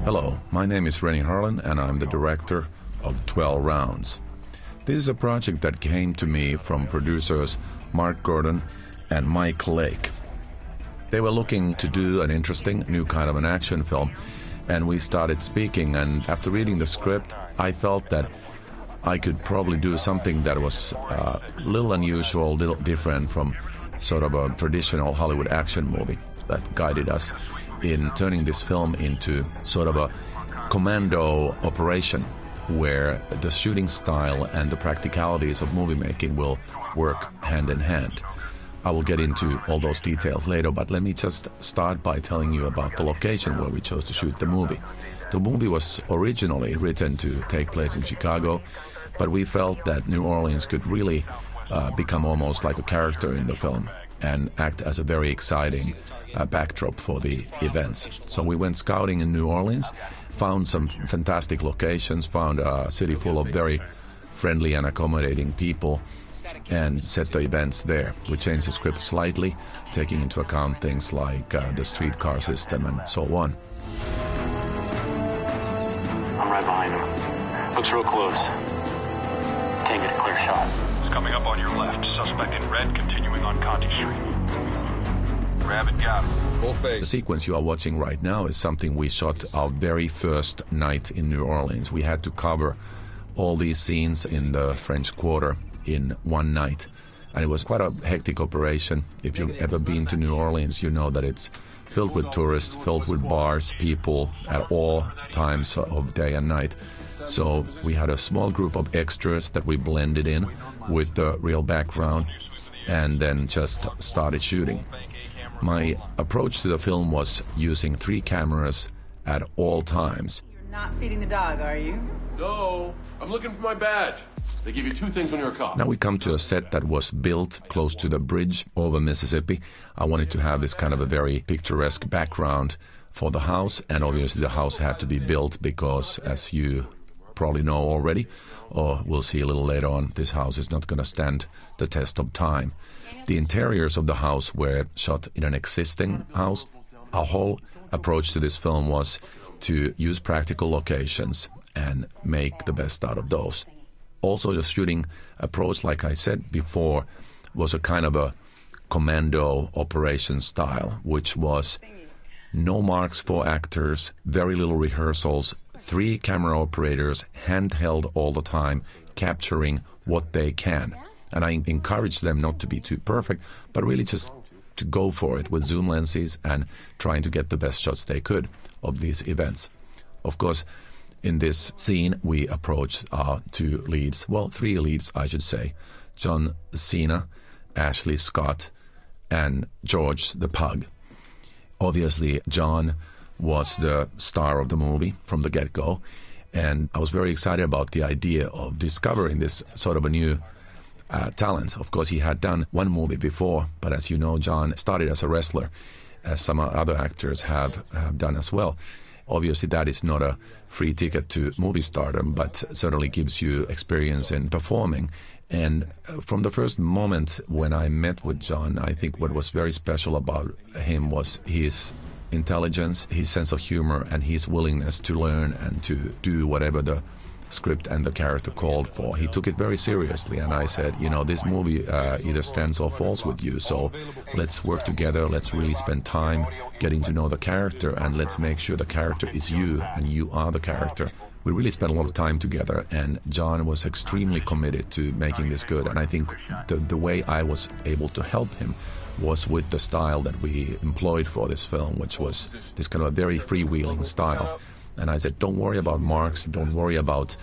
Hello, my name is Rennie Harlan and I'm the director of 12 Rounds. This is a project that came to me from producers Mark Gordon and Mike Lake. They were looking to do an interesting new kind of an action film, and we started speaking, and after reading the script I felt that I could probably do something that was a little unusual, a little different from sort of a traditional Hollywood action movie that guided us in turning this film into sort of a commando operation where the shooting style and the practicalities of movie making will work hand in hand. I will get into all those details later, but let me just start by telling you about the location where we chose to shoot the movie. The movie was originally written to take place in Chicago, but we felt that New Orleans could really become almost like a character in the film and act as a very exciting backdrop for the events. So we went scouting in New Orleans, found some fantastic locations, found a city full of very friendly and accommodating people, and set the events there. We changed the script slightly, taking into account things like the streetcar system and so on. I'm right behind him. Looks real close. Can't get a clear shot. It's coming up on your left. Suspect in red, continuing on Conti Street. Grab it, got him. Full face. The sequence you are watching right now is something we shot our very first night in New Orleans. We had to cover all these scenes in the French Quarter in one night, and it was quite a hectic operation. If you've ever been to New Orleans, you know that it's filled with tourists, filled with bars, people at all times of day and night. So we had a small group of extras that we blended in with the real background and then just started shooting. My approach to the film was using 3 cameras at all times. You're not feeding the dog, are you? No, I'm looking for my badge. They give you 2 things when you're a cop. Now we come to a set that was built close to the bridge over Mississippi. I wanted to have this kind of a very picturesque background for the house, and obviously the house had to be built because, as you probably know already, or we'll see a little later on, this house is not going to stand the test of time. The interiors of the house were shot in an existing house. Our whole approach to this film was to use practical locations and make the best out of those. Also, the shooting approach, like I said before, was a kind of a commando operation style, which was no marks for actors, very little rehearsals, 3 camera operators, handheld all the time, capturing what they can. And I encourage them not to be too perfect, but really just to go for it with zoom lenses and trying to get the best shots they could of these events. Of course, in this scene, we approached our 2 leads, well, 3 leads, I should say, John Cena, Ashley Scott, and George the Pug. Obviously, John was the star of the movie from the get-go, and I was very excited about the idea of discovering this sort of a new talent. Of course, he had done 1 movie before, but as you know, John started as a wrestler, as some other actors have done as well. Obviously, that is not a free ticket to movie stardom, but certainly gives you experience in performing. And from the first moment when I met with John, I think what was very special about him was his intelligence, his sense of humor, and his willingness to learn and to do whatever the script and the character called for. He took it very seriously, and I said, you know, this movie either stands or falls with you, so let's work together, let's really spend time getting to know the character, and let's make sure the character is you and you are the character. We really spent a lot of time together, and John was extremely committed to making this good, and I think the way I was able to help him was with the style that we employed for this film, which was this kind of a very freewheeling style. And I said, don't worry about marks, don't worry about,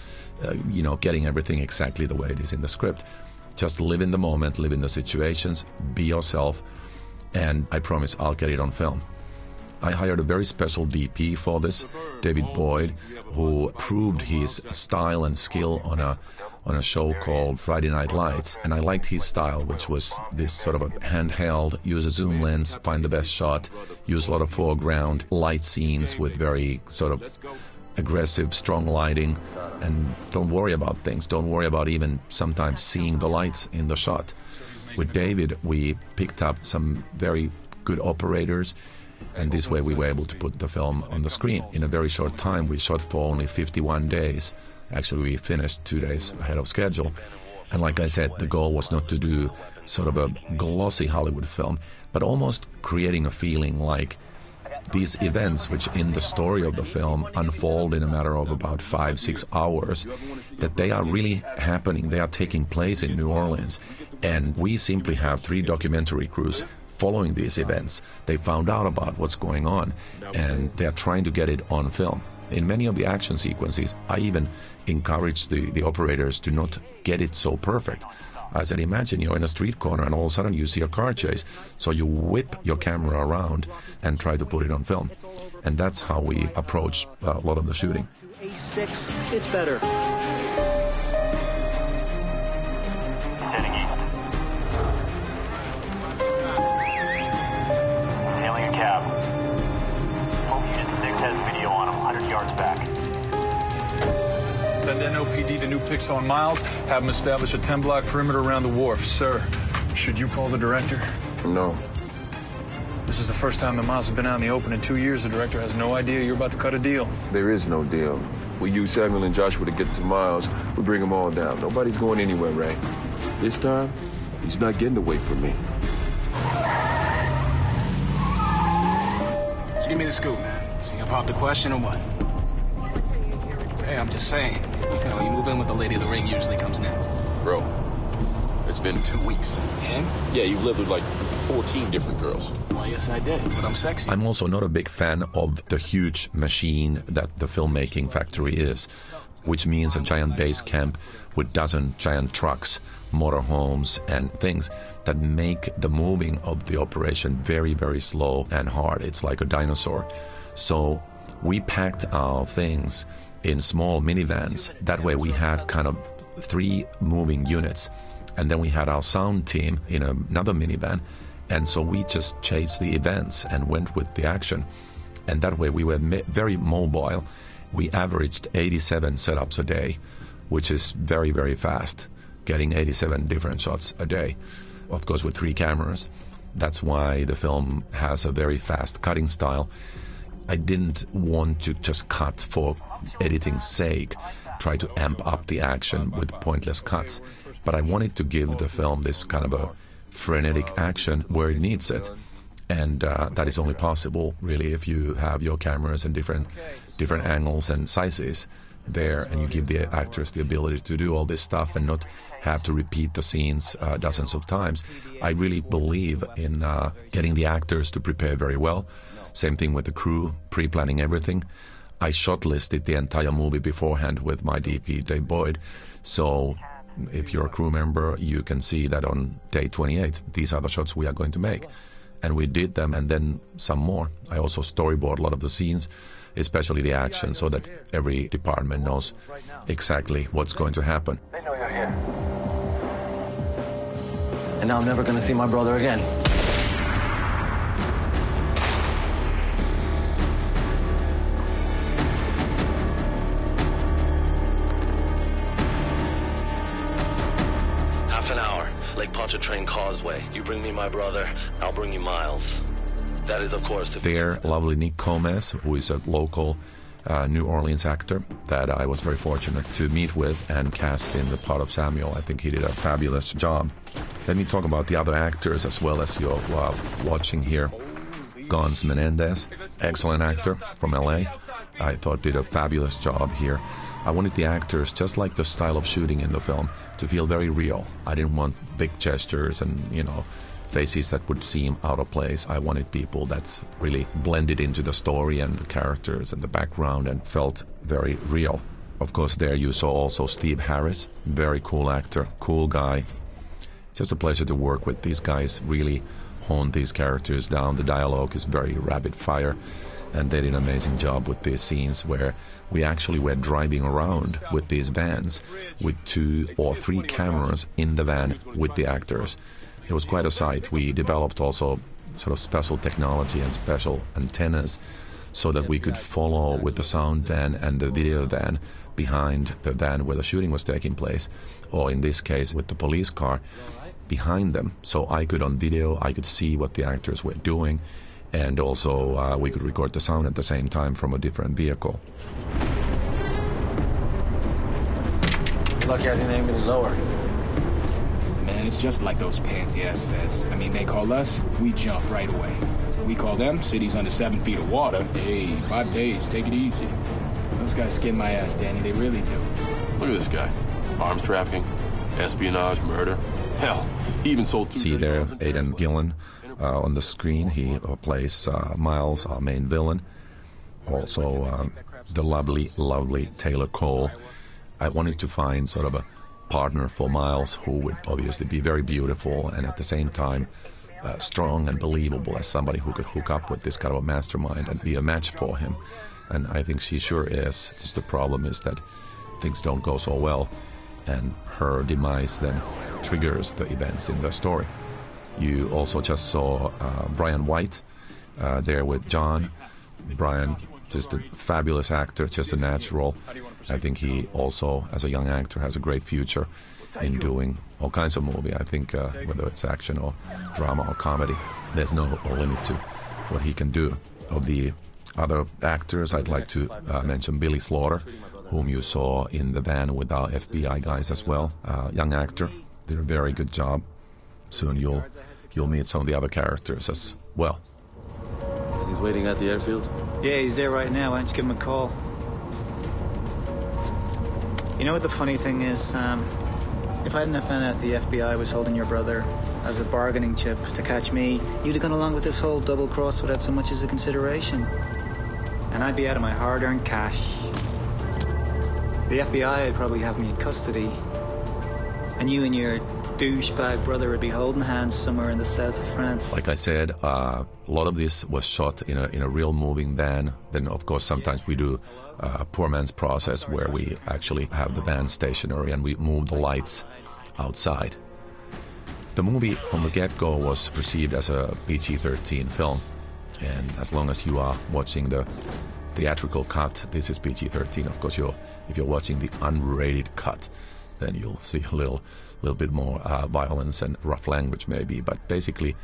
getting everything exactly the way it is in the script. Just live in the moment, live in the situations, be yourself, and I promise I'll get it on film. I hired a very special DP for this, David Boyd, who proved his style and skill on a show called Friday Night Lights, and I liked his style, which was this sort of a handheld, use a zoom lens, find the best shot, use a lot of foreground light scenes with very sort of aggressive, strong lighting, and don't worry about things, don't worry about even sometimes seeing the lights in the shot. With David, we picked up some very good operators, And this way we were able to put the film on the screen. In a very short time, we shot for only 51 days. Actually, we finished 2 days ahead of schedule. And like I said, the goal was not to do sort of a glossy Hollywood film, but almost creating a feeling like these events, which in the story of the film unfold in a matter of about 5-6 hours, that they are really happening, they are taking place in New Orleans. And we simply have 3 documentary crews following these events. They found out about what's going on, and they are trying to get it on film. In many of the action sequences, I even encourage the operators to not get it so perfect. I said, imagine you're in a street corner and all of a sudden you see a car chase. So you whip your camera around and try to put it on film. And that's how we approach a lot of the shooting. A6, it's better. He's heading east. He's hailing a cab. Home Unit 6 has video on him, 100 yards back. Send NOPD the new pics on Miles. Have him establish a 10-block perimeter around the wharf. Sir, should you call the director? No. This is the first time that Miles has been out in the open in 2 years. The director has no idea you're about to cut a deal. There is no deal. We use Samuel and Joshua to get to Miles. We bring them all down. Nobody's going anywhere, Ray. This time, he's not getting away from me. Just give me the scoop, man. So you gonna pop the question or what? Hey, I'm just saying. You know, you move in with the lady, the ring usually comes next. Bro, it's been 2 weeks. And? Yeah, you've lived with like 14 different girls. Well, yes, I did, but I'm sexy. I'm also not a big fan of the huge machine that the filmmaking factory is, which means a giant base camp with dozen giant trucks, motorhomes, and things that make the moving of the operation very, very slow and hard. It's like a dinosaur. So we packed our things in small minivans. That way we had kind of 3 moving units. And then we had our sound team in another minivan. And so we just chased the events and went with the action. And that way we were very mobile. We averaged 87 setups a day, which is very, very fast, getting 87 different shots a day, of course with 3 cameras. That's why the film has a very fast cutting style. I didn't want to just cut for editing's sake, try to amp up the action with pointless cuts, but I wanted to give the film this kind of a frenetic action where it needs it. And that is only possible really if you have your cameras in different angles and sizes there, and you give the actors the ability to do all this stuff and not have to repeat the scenes dozens of times. I really believe in getting the actors to prepare very well. Same thing with the crew, pre-planning everything. I shortlisted the entire movie beforehand with my DP, Dave Boyd. So if you're a crew member, you can see that on day 28, these are the shots we are going to make. And we did them, and then some more. I also storyboard a lot of the scenes, especially the action, so that every department knows exactly what's going to happen. They know you're here. And now I'm never gonna see my brother again. Lake Pontchartrain Causeway. You bring me my brother, I'll bring you Miles. That is, of course... There, lovely Nick Gomez, who is a local New Orleans actor that I was very fortunate to meet with and cast in the part of Samuel. I think he did a fabulous job. Let me talk about the other actors as well as you're watching here. Gons Menendez, excellent actor from LA. I thought did a fabulous job here. I wanted the actors, just like the style of shooting in the film, to feel very real. I didn't want big gestures and, faces that would seem out of place. I wanted people that's really blended into the story and the characters and the background and felt very real. Of course, there you saw also Steve Harris, very cool actor, cool guy. Just a pleasure to work with. These guys really honed these characters down. The dialogue is very rapid fire. And they did an amazing job with these scenes where we actually were driving around with these vans with 2 or 3 cameras in the van with the actors. It was quite a sight. We developed also sort of special technology and special antennas so that we could follow with the sound van and the video van behind the van where the shooting was taking place, or in this case with the police car behind them. So I could, on video, I could see what the actors were doing. And also we could record the sound at the same time from a different vehicle. You're lucky I didn't aim any lower. Man, it's just like those pansy-ass feds. I mean, they call us, we jump right away. We call them, cities under 7 feet of water. Hey, 5 days, take it easy. Those guys skin my ass, Danny, they really do. Look at this guy. Arms trafficking, espionage, murder. Hell, he even sold... See there, Aidan Gillen on the screen. He plays Miles, our main villain. Also the lovely Taylor Cole. I wanted to find sort of a partner for Miles who would obviously be very beautiful and at the same time strong and believable as somebody who could hook up with this kind of a mastermind and be a match for him. And I think she sure is. Just the problem is that things don't go so well, and her demise then triggers the events in the story. You also just saw Brian White there with John. Brian, just a fabulous actor, just a natural. I think he also, as a young actor, has a great future in doing all kinds of movie. I think whether it's action or drama or comedy, there's no limit to what he can do. Of the other actors, I'd like to mention Billy Slaughter, whom you saw in the van with our FBI guys as well. Young actor, did a very good job. Soon you'll meet some of the other characters as well. He's waiting at the airfield? Yeah, he's there right now. Why don't you give him a call? You know what the funny thing is, Sam? If I hadn't have found out the FBI was holding your brother as a bargaining chip to catch me, you'd have gone along with this whole double cross without so much as a consideration. And I'd be out of my hard-earned cash. The FBI would probably have me in custody. And you and your douchebag brother would be holding hands somewhere in the south of France. Like I said, a lot of this was shot in a real moving van. Then, of course, sometimes we do a poor man's process where we actually have the van stationary and we move the lights outside. The movie from the get-go was perceived as a PG-13 film. And as long as you are watching the theatrical cut, this is PG-13. Of course, if you're watching the unrated cut, then you'll see a little bit more violence and rough language maybe. But basically,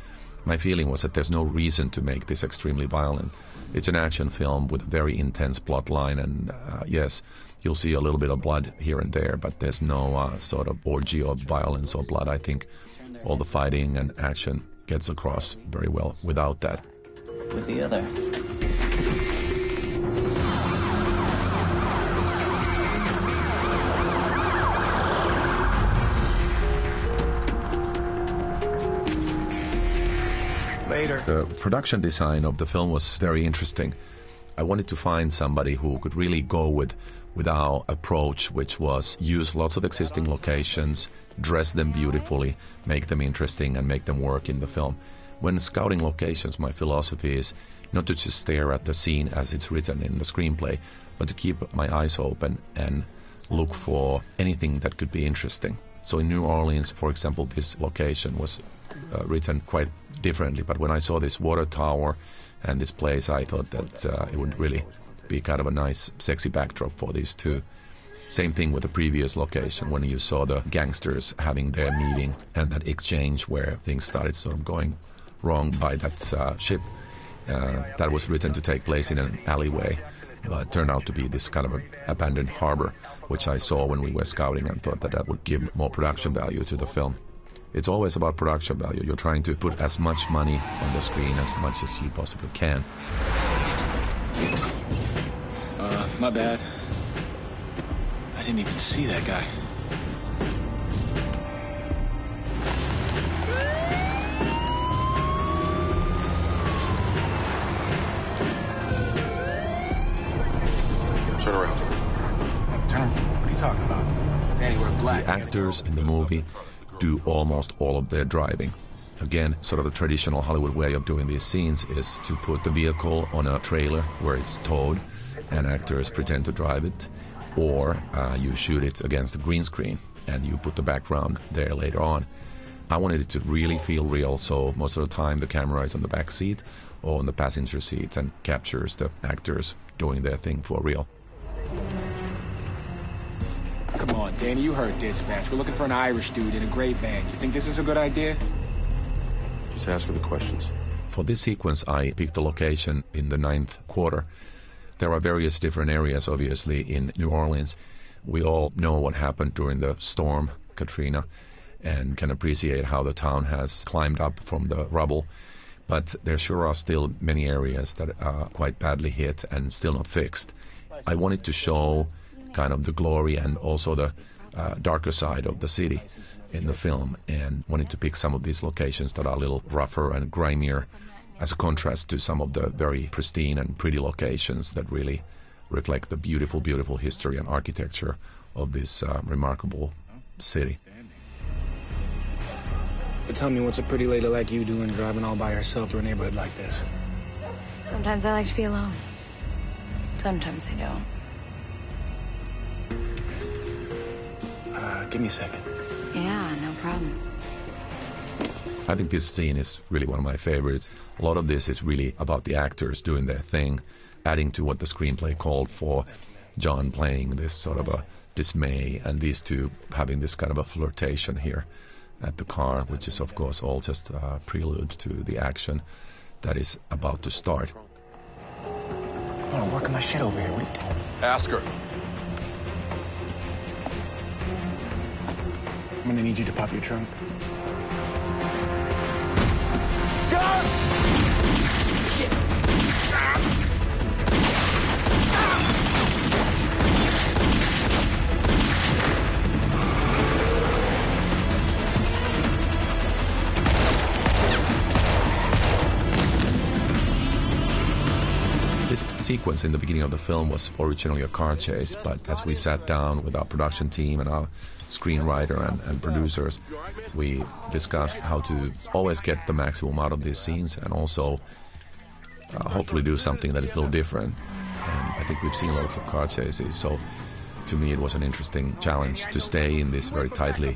my feeling was that there's no reason to make this extremely violent. It's an action film with a very intense plot line, and yes, you'll see a little bit of blood here and there, but there's no sort of orgy of violence or blood. I think all the fighting and action gets across very well without that. With the other. Later. The production design of the film was very interesting. I wanted to find somebody who could really go with our approach, which was use lots of existing locations, dress them beautifully, make them interesting, and make them work in the film. When scouting locations, my philosophy is not to just stare at the scene as it's written in the screenplay, but to keep my eyes open and look for anything that could be interesting. So in New Orleans, for example, this location was written quite differently, but when I saw this water tower and this place, I thought that it would really be kind of a nice, sexy backdrop for these two. Same thing with the previous location, when you saw the gangsters having their meeting and that exchange where things started sort of going wrong by that ship. That was written to take place in an alleyway, but turned out to be this kind of an abandoned harbor, which I saw when we were scouting and thought that that would give more production value to the film. It's always about production value. You're trying to put as much money on the screen as much as you possibly can. My bad. I didn't even see that guy. Turn around. Turn. What are you talking about? Danny, we're black. The actors in the movie do almost all of their driving. Again, sort of the traditional Hollywood way of doing these scenes is to put the vehicle on a trailer where it's towed and actors pretend to drive it, or you shoot it against a green screen and you put the background there later on. I wanted it to really feel real, so most of the time the camera is on the back seat or on the passenger seat and captures the actors doing their thing for real. Come on, Danny, you heard dispatch. We're looking for an Irish dude in a gray van. You think this is a good idea? Just ask her the questions. For this sequence, I picked a location in the 9th quarter. There are various different areas, obviously, in New Orleans. We all know what happened during the storm, Katrina, and can appreciate how the town has climbed up from the rubble. But there sure are still many areas that are quite badly hit and still not fixed. I wanted to show kind of the glory and also the darker side of the city in the film, and wanted to pick some of these locations that are a little rougher and grimier as a contrast to some of the very pristine and pretty locations that really reflect the beautiful, beautiful history and architecture of this remarkable city. But tell me, what's a pretty lady like you doing driving all by herself through a neighborhood like this? Sometimes I like to be alone. Sometimes I don't. Give me a second. Yeah, no problem. I think this scene is really one of my favorites. A lot of this is really about the actors doing their thing, adding to what the screenplay called for. John playing this sort of a dismay, and these two having this kind of a flirtation here at the car, which is, of course, all just a prelude to the action that is about to start. I'm working my shit over here. What are you doing? Ask her. I'm gonna need you to pop your trunk. Shit! This sequence in the beginning of the film was originally a car chase, but as we sat down with our production team and our screenwriter and producers, we discussed how to always get the maximum out of these scenes and also hopefully do something that is a little different. And I think we've seen lots of car chases, so to me it was an interesting challenge to stay in this very tightly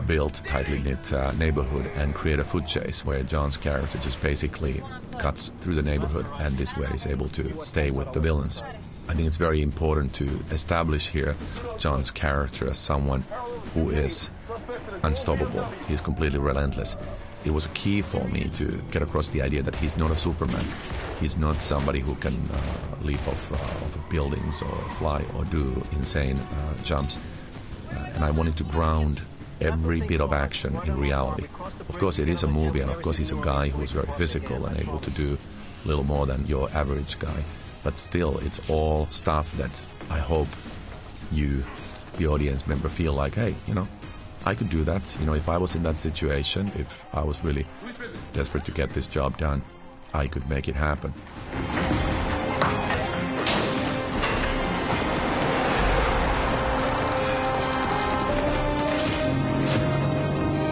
built, tightly knit neighborhood and create a foot chase where John's character just basically cuts through the neighborhood and this way is able to stay with the villains. I think it's very important to establish here John's character as someone who is unstoppable. He's completely relentless. It was a key for me to get across the idea that he's not a Superman. He's not somebody who can leap off buildings or fly or do insane jumps. And I wanted to ground every bit of action in reality. Of course, it is a movie, and of course he's a guy who is very physical and able to do a little more than your average guy. But still, it's all stuff that I hope you, the audience member, feel like, hey, you know, I could do that. You know, if I was in that situation, if I was really desperate to get this job done, I could make it happen.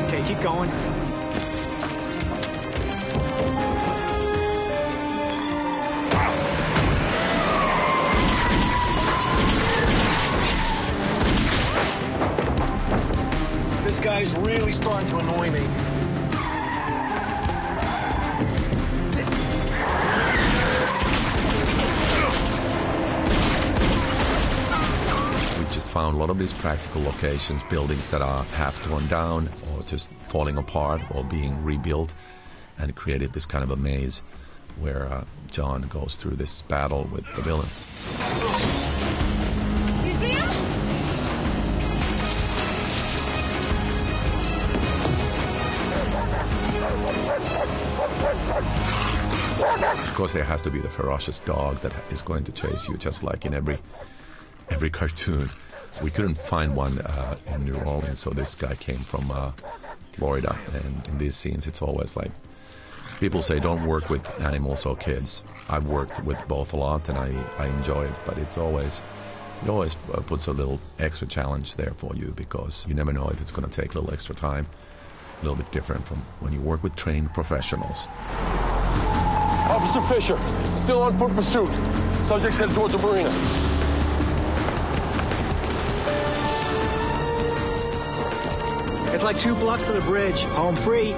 Okay, keep going. This guy's really starting to annoy me. We just found a lot of these practical locations, buildings that are half torn down or just falling apart or being rebuilt, and created this kind of a maze where John goes through this battle with the villains. You see him? Of course, there has to be the ferocious dog that is going to chase you, just like in every cartoon. We couldn't find one in New Orleans, so this guy came from Florida. And in these scenes, it's always like people say, don't work with animals or kids. I've worked with both a lot, and I enjoy it. But it always puts a little extra challenge there for you, because you never know if it's going to take a little extra time. A little bit different from when you work with trained professionals. Officer Fisher, still on foot pursuit. Subject's headed towards the marina. It's like 2 blocks to the bridge. Home free.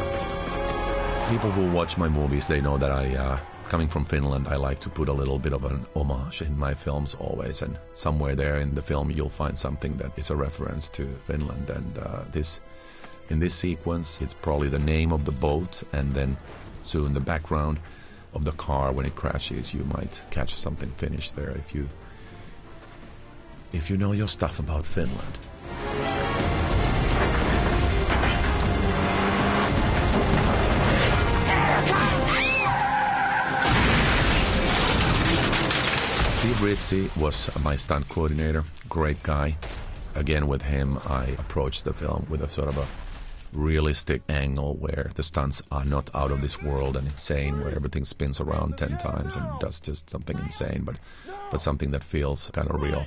People who watch my movies, they know that I, coming from Finland, I like to put a little bit of an homage in my films always. And somewhere there in the film, you'll find something that is a reference to Finland. And in this sequence, it's probably the name of the boat and then So in the background of the car when it crashes, you might catch something finished there if you know your stuff about Finland. Steve Ritchie was my stunt coordinator, great guy. Again, with him, I approached the film with a sort of a realistic angle where the stunts are not out of this world and insane, where everything spins around 10 times and does just something insane, but something that feels kind of real.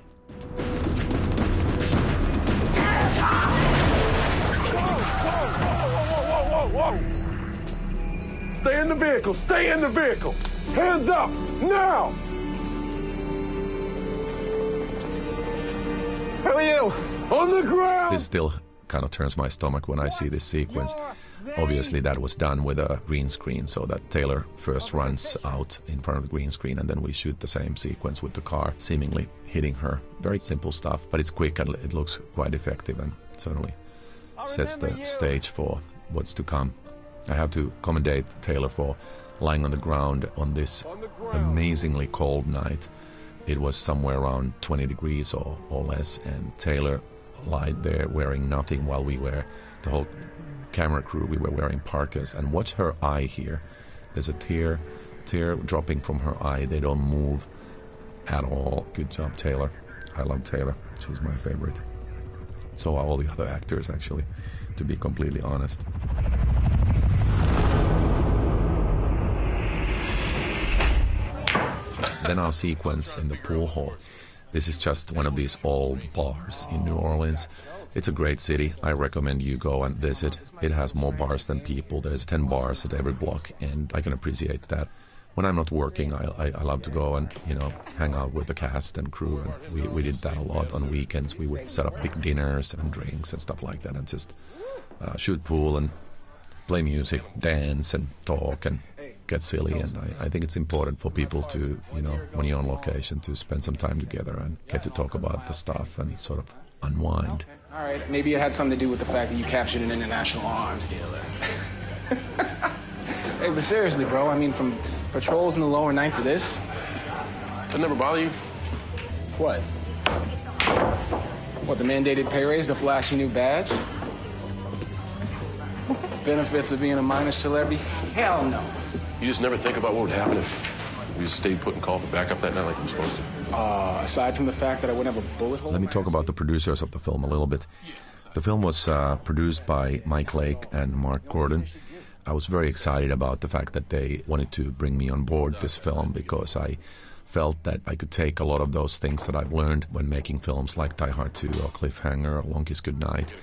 Whoa! Stay in the vehicle! Stay in the vehicle! Hands up! Now! Who are you? On the ground! This still kind of turns my stomach when I see this sequence. Obviously that was done with a green screen, so that Taylor first runs out in front of the green screen and then we shoot the same sequence with the car seemingly hitting her. Very simple stuff, but it's quick and it looks quite effective and certainly sets the stage for what's to come. I have to commendate Taylor for lying on the ground on this amazingly cold night. It was somewhere around 20 degrees or less, and Taylor lied there wearing nothing while we were, the whole camera crew, we were wearing parkas. And watch her eye here. There's a tear dropping from her eye. They don't move at all. Good job, Taylor. I love Taylor. She's my favorite. So are all the other actors, actually, to be completely honest. Then our sequence in the pool hall. This is just one of these old bars in New Orleans. It's a great city. I recommend you go and visit. It has more bars than people. There's 10 bars at every block, and I can appreciate that. When I'm not working, I love to go and, hang out with the cast and crew. And we did that a lot on weekends. We would set up big dinners and drinks and stuff like that and just shoot pool and play music, dance and talk and get silly. And I think it's important for people to, when you're on location, to spend some time together and get to talk about the stuff and sort of unwind. All right, maybe it had something to do with the fact that you captured an international arms dealer. Hey, but seriously, bro, from patrols in the lower ninth to this? That never bother you? What? What, the mandated pay raise, the flashy new badge? Benefits of being a minor celebrity? Hell no. You just never think about what would happen if we just stayed put and called for backup that night like we were supposed to? Aside from the fact that I wouldn't have a bullet hole. Let me talk about the producers of the film a little bit. The film was produced by Mike Lake and Mark Gordon. I was very excited about the fact that they wanted to bring me on board this film because I felt that I could take a lot of those things that I've learned when making films like Die Hard 2 or Cliffhanger or Long Kiss Goodnight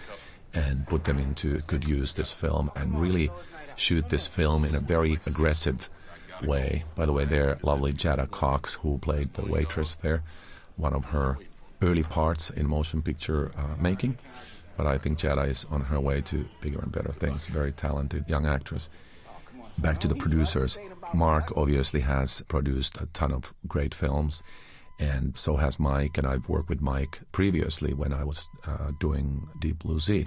and put them into good use this film and really shoot this film in a very aggressive way. By the way, there, lovely Jada Cox, who played the waitress there, one of her early parts in motion picture making. But I think Jada is on her way to bigger and better things. Very talented young actress. Back to the producers. Mark obviously has produced a ton of great films, and so has Mike, and I've worked with Mike previously when I was doing Deep Blue Sea.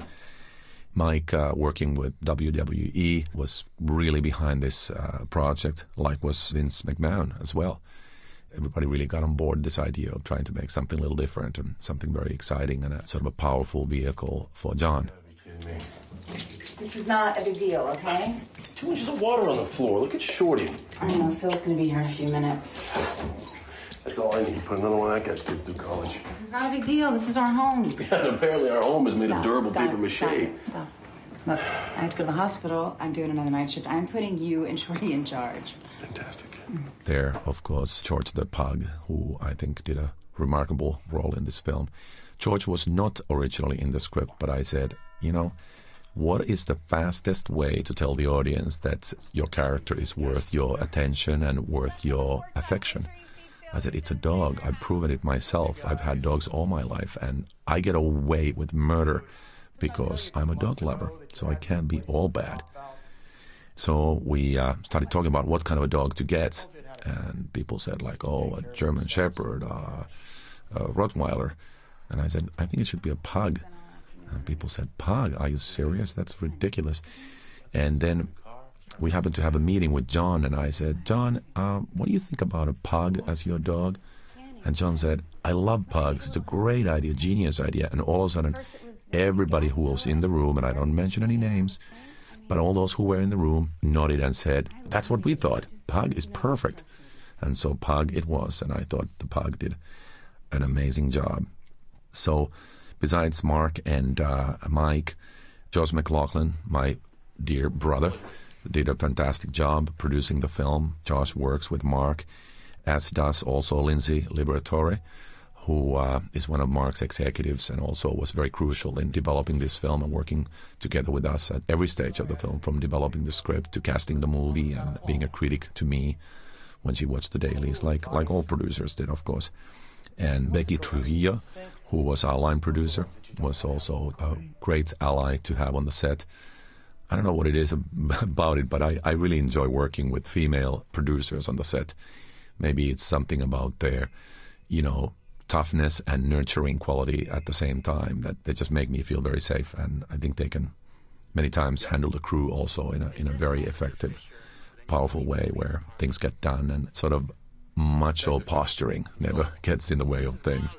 Mike, working with WWE, was really behind this project, like was Vince McMahon as well. Everybody really got on board this idea of trying to make something a little different and something very exciting and a sort of a powerful vehicle for John. This is not a big deal, okay? 2 inches of water on the floor. Look at Shorty. I know, Phil's gonna be here in a few minutes. That's all I need. Put another one of that guy's kids through college. This is not a big deal. This is our home. Yeah, and apparently our home is made of durable paper mache. Stop. Look, I have to go to the hospital. I'm doing another night shift. I'm putting you and Shorty in charge. Fantastic. There, of course, George the Pug, who I think did a remarkable role in this film. George was not originally in the script, but I said, what is the fastest way to tell the audience that your character is worth your attention and worth your affection? I said, it's a dog. I've proven it myself. I've had dogs all my life, and I get away with murder because I'm a dog lover, so I can't be all bad. So we started talking about what kind of a dog to get, and people said a German Shepherd, a Rottweiler, and I said, I think it should be a pug. And people said, pug? Are you serious? That's ridiculous. And then we happened to have a meeting with John, and I said, John, what do you think about a pug as your dog? And John said, I love pugs. It's a great idea, genius idea. And all of a sudden, everybody who was in the room, and I don't mention any names, but all those who were in the room nodded and said, that's what we thought. Pug is perfect. And so pug it was, and I thought the pug did an amazing job. So besides Mark and Mike, Josh McLaughlin, my dear brother, did a fantastic job producing the film. Josh works with Mark, as does also Lindsay Liberatore, who is one of Mark's executives and also was very crucial in developing this film and working together with us at every stage of the film, from developing the script to casting the movie and being a critic to me when she watched the dailies, like all producers did, of course. And Becky Trujillo, who was our line producer, was also a great ally to have on the set. I don't know what it is about it, but I really enjoy working with female producers on the set. Maybe it's something about their, toughness and nurturing quality at the same time that they just make me feel very safe. And I think they can many times handle the crew also in a very effective, powerful way where things get done and sort of macho posturing never gets in the way of things.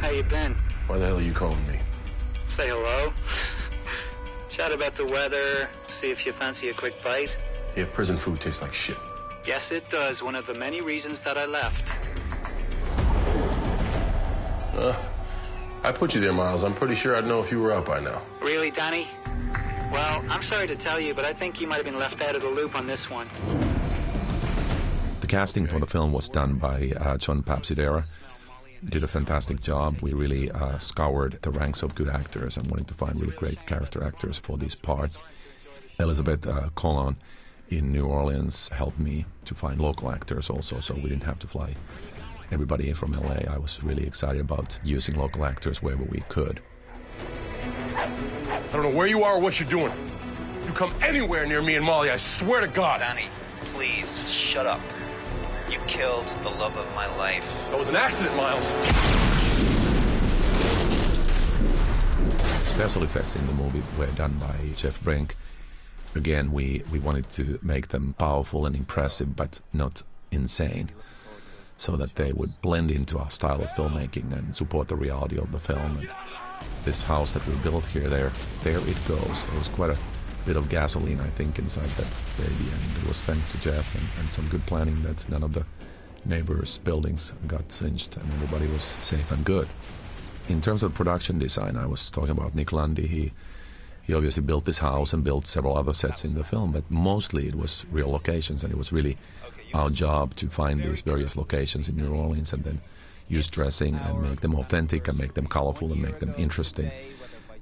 How you been? Why the hell are you calling me? Say hello. Chat about the weather, see if you fancy a quick bite. Yeah, prison food tastes like shit. Yes, it does. One of the many reasons that I left. I put you there, Miles. I'm pretty sure I'd know if you were out by now. Really, Danny? Well, I'm sorry to tell you, but I think you might have been left out of the loop on this one. The casting for the film was done by John Papsidera. Did a fantastic job. We really scoured the ranks of good actors and wanted to find really great character actors for these parts. Elizabeth Colon in New Orleans helped me to find local actors also, so we didn't have to fly everybody in from LA. I was really excited about using local actors wherever we could. I don't know where you are or what you're doing. You come anywhere near me and Molly, I swear to God. Danny, please, shut up. You killed the love of my life. That was an accident, Miles. Special effects in the movie were done by Jeff Brink. Again, we wanted to make them powerful and impressive, but not insane, so that they would blend into our style of filmmaking and support the reality of the film. And this house that we built here, there it goes. There was quite a bit of gasoline, I think, inside that baby, and it was thanks to Jeff and some good planning that none of the neighbors' buildings got singed and everybody was safe and good. In terms of production design, I was talking about Nick Lundy. He obviously built this house and built several other sets in the film, but mostly it was real locations, and it was really our job to find these various locations in New Orleans and then use dressing and make them authentic and make them colorful and make them interesting.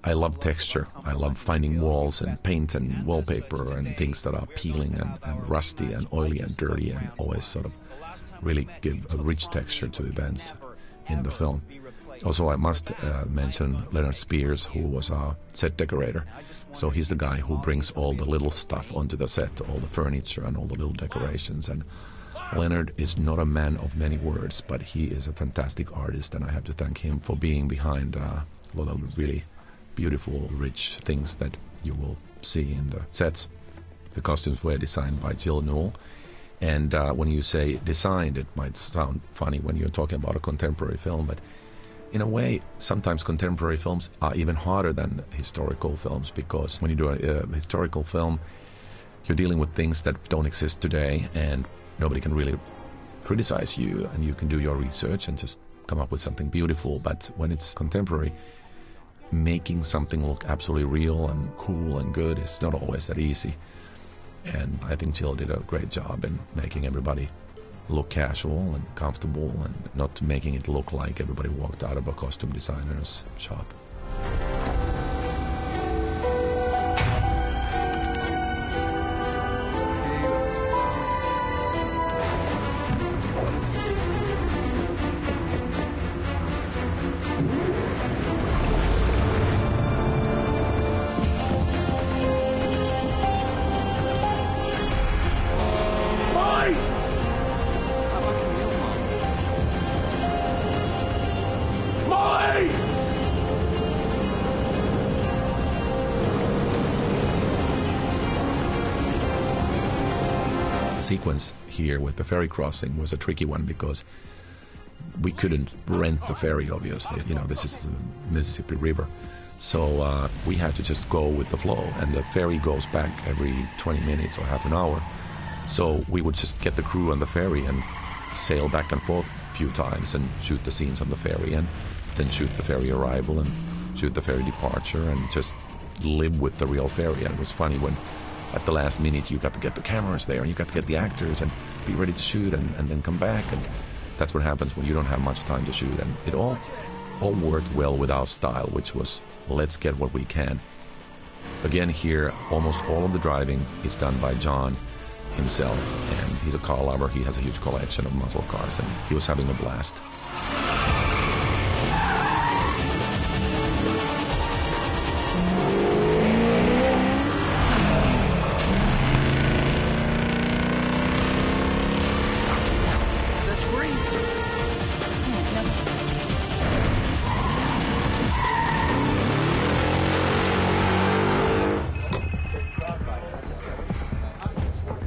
I love texture. I love finding walls and paint and wallpaper and things that are peeling and rusty and oily and dirty, and always sort of really give a rich texture to events in the film. Also, I must mention Leonard Spears, who was our set decorator. So he's the guy who brings all the little stuff onto the set, all the furniture and all the little decorations. And Leonard is not a man of many words, but he is a fantastic artist, and I have to thank him for being behind a lot of really beautiful, rich things that you will see in the sets. The costumes were designed by Jill Newell. And when you say designed, it might sound funny when you're talking about a contemporary film, but in a way, sometimes contemporary films are even harder than historical films, because when you do a historical film, you're dealing with things that don't exist today, and nobody can really criticize you, and you can do your research and just come up with something beautiful. But when it's contemporary, making something look absolutely real and cool and good is not always that easy. And I think Jill did a great job in making everybody look casual and comfortable, and not making it look like everybody walked out of a costume designer's shop. sequence here with the ferry crossing was a tricky one because we couldn't rent the ferry, obviously. You know, this is the Mississippi River. So we had to just go with the flow, and the ferry goes back every 20 minutes or half an hour. So we would just get the crew on the ferry and sail back and forth a few times and shoot the scenes on the ferry, and then shoot the ferry arrival and shoot the ferry departure, and just live with the real ferry. And it was funny when at the last minute you got to get the cameras there and you got to get the actors and be ready to shoot and then come back. And that's what happens when you don't have much time to shoot. And it all worked well with our style, which was let's get what we can. Again, here almost all of the driving is done by John himself, and he's a car lover. He has a huge collection of muscle cars, and he was having a blast. That's great.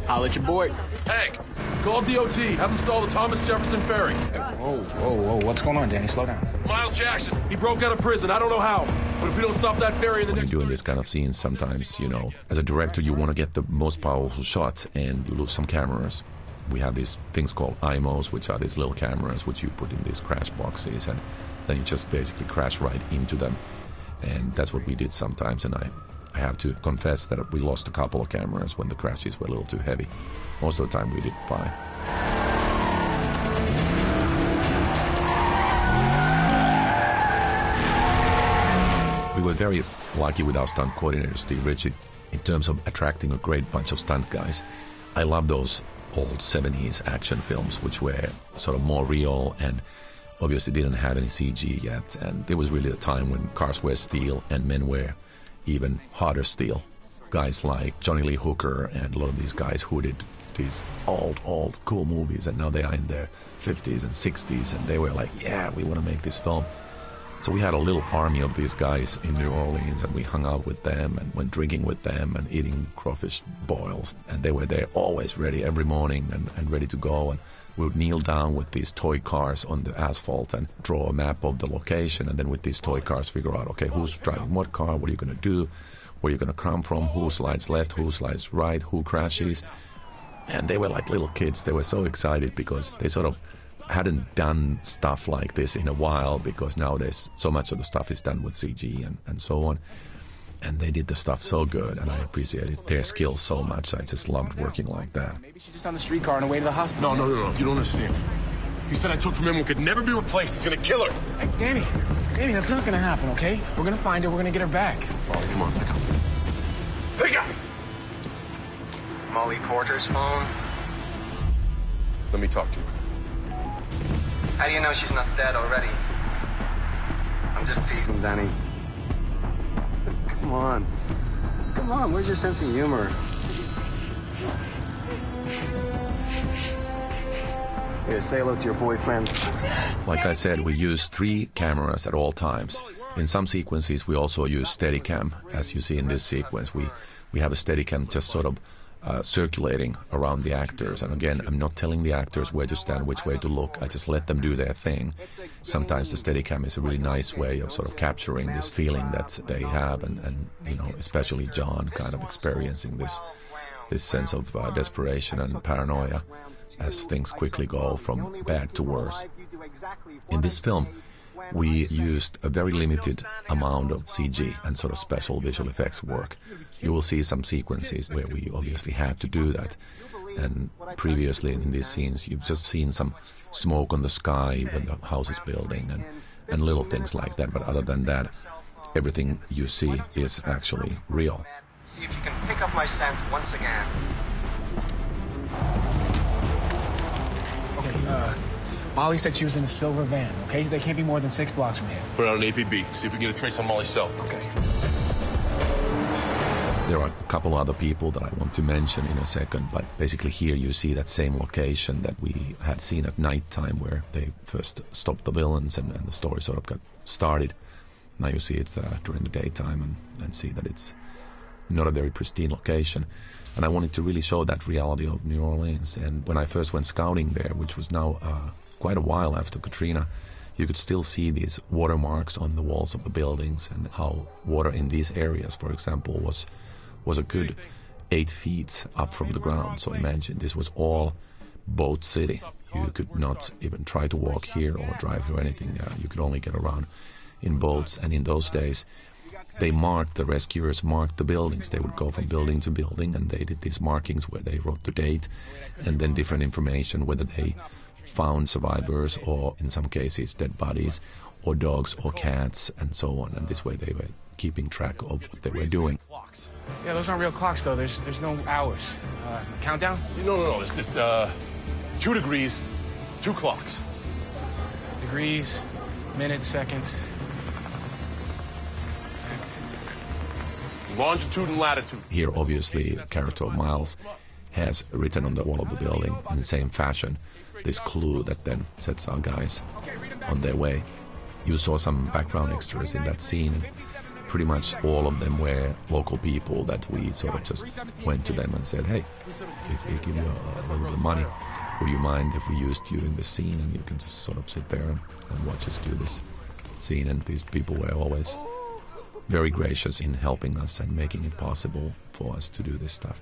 Holla at your boy. Hank, call DOT. Have him stall the Thomas Jefferson Ferry. Whoa. What's going on, Danny? Slow down. Miles Jackson. He broke out of prison. I don't know how. But if we don't stop that ferry in the When next... you're doing this kind of scenes, sometimes, you know, as a director, you want to get the most powerful shots, and you lose some cameras. We have these things called IMOs, which are these little cameras which you put in these crash boxes, and then you just basically crash right into them. And that's what we did sometimes, and I have to confess that we lost a couple of cameras when the crashes were a little too heavy. Most of the time we did fine. We were very lucky with our stunt coordinator, Steve Ritchie, in terms of attracting a great bunch of stunt guys. I love those old 70s action films, which were sort of more real and obviously didn't have any CG yet. And it was really a time when cars were steel and men were even harder steel. Guys like Johnny Lee Hooker and a lot of these guys who did these old cool movies, and now they are in their 50s and 60s, and they were like, yeah, we want to make this film. So we had a little army of these guys in New Orleans, and we hung out with them and went drinking with them and eating crawfish boils. And they were there always ready every morning and ready to go. And we would kneel down with these toy cars on the asphalt and draw a map of the location, and then with these toy cars figure out, okay, who's driving what car, what are you going to do, where are you going to come from, who slides left, who slides right, who crashes. And they were like little kids. They were so excited because they sort of hadn't done stuff like this in a while, because nowadays so much of the stuff is done with CG and so on. And they did the stuff so good, and I appreciated their skills so much. I just loved working like that. Maybe she's just on the streetcar on her way to the hospital. No. You don't understand. He said I took from him what could never be replaced. He's gonna kill her. Hey, Danny, that's not gonna happen, okay? We're gonna find her, we're gonna get her back. Oh, come on, pick up. Pick up! Molly Porter's phone? Let me talk to her. How do you know she's not dead already? I'm just teasing, Danny. Come on, where's your sense of humor? Here, say hello to your boyfriend. Like I said, we use 3 cameras at all times. In some sequences, we also use Steadicam. As you see in this sequence, we have a Steadicam just sort of circulating around the actors. And again, I'm not telling the actors where to stand, which way to look. I just let them do their thing. Sometimes the Steadicam is a really nice way of sort of capturing this feeling that they have, and you know, especially John kind of experiencing this sense of desperation and paranoia as things quickly go from bad to worse. In this film, we used a very limited amount of CG and sort of special visual effects work. You will see some sequences where we obviously had to do that. And previously in these scenes, you've just seen some smoke on the sky when the house is building and little things like that. But other than that, everything you see is actually real. See if you can pick up my scent once again. Okay, Molly said she was in a silver van, okay? They can't be more than 6 blocks from here. Put it on an APB. See if we can get a trace on Molly's cell. Okay. There are a couple other people that I want to mention in a second, but basically here you see that same location that we had seen at nighttime where they first stopped the villains and the story sort of got started. Now you see it's during the daytime and see that it's not a very pristine location. And I wanted to really show that reality of New Orleans. And when I first went scouting there, which was now quite a while after Katrina, you could still see these watermarks on the walls of the buildings, and how water in these areas, for example, was a good 8 feet up from the ground. So imagine, this was all boat city. You could not even try to walk here or drive here or anything. You could only get around in boats. And in those days, the rescuers marked the buildings. They would go from building to building, and they did these markings where they wrote the date and then different information, whether they found survivors or, in some cases, dead bodies or dogs or cats and so on. And this way they were keeping track of what they were doing. Yeah, those aren't real clocks, though. There's no hours. Countdown? No. It's just 2 degrees, 2 clocks. Degrees, minutes, seconds. Longitude and latitude. Here, obviously, the character of Miles has written on the wall of the building in the same fashion this clue that then sets our guys on their way. You saw some background extras in that scene. Pretty much all of them were local people that we sort of just went to them and said, hey, if we give you a little bit of money, would you mind if we used you in the scene, and you can just sort of sit there and watch us do this scene. And these people were always very gracious in helping us and making it possible for us to do this stuff.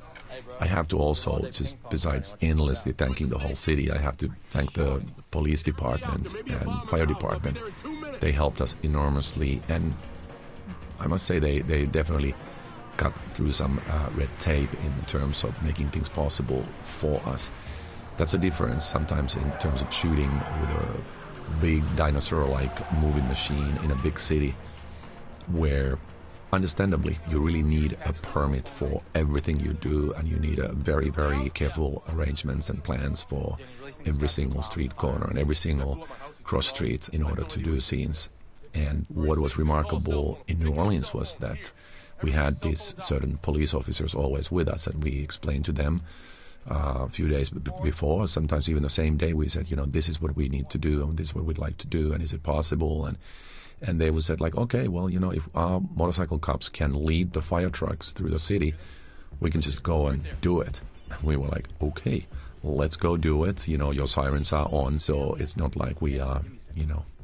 I have to also, just besides endlessly thanking the whole city, I have to thank the police department and fire department. They helped us enormously, and I must say they definitely cut through some red tape in terms of making things possible for us. That's a difference sometimes in terms of shooting with a big dinosaur-like moving machine in a big city, where understandably you really need a permit for everything you do, and you need a very, very careful arrangements and plans for every single street corner and every single cross street in order to do scenes. And what was remarkable in New Orleans was that we had these certain police officers always with us, and we explained to them a few days before, sometimes even the same day, we said, this is what we need to do, and this is what we'd like to do, and is it possible? And they would say, like, okay, well, if our motorcycle cops can lead the fire trucks through the city, we can just go and do it. And we were like, okay, let's go do it. Your sirens are on, so it's not like we are,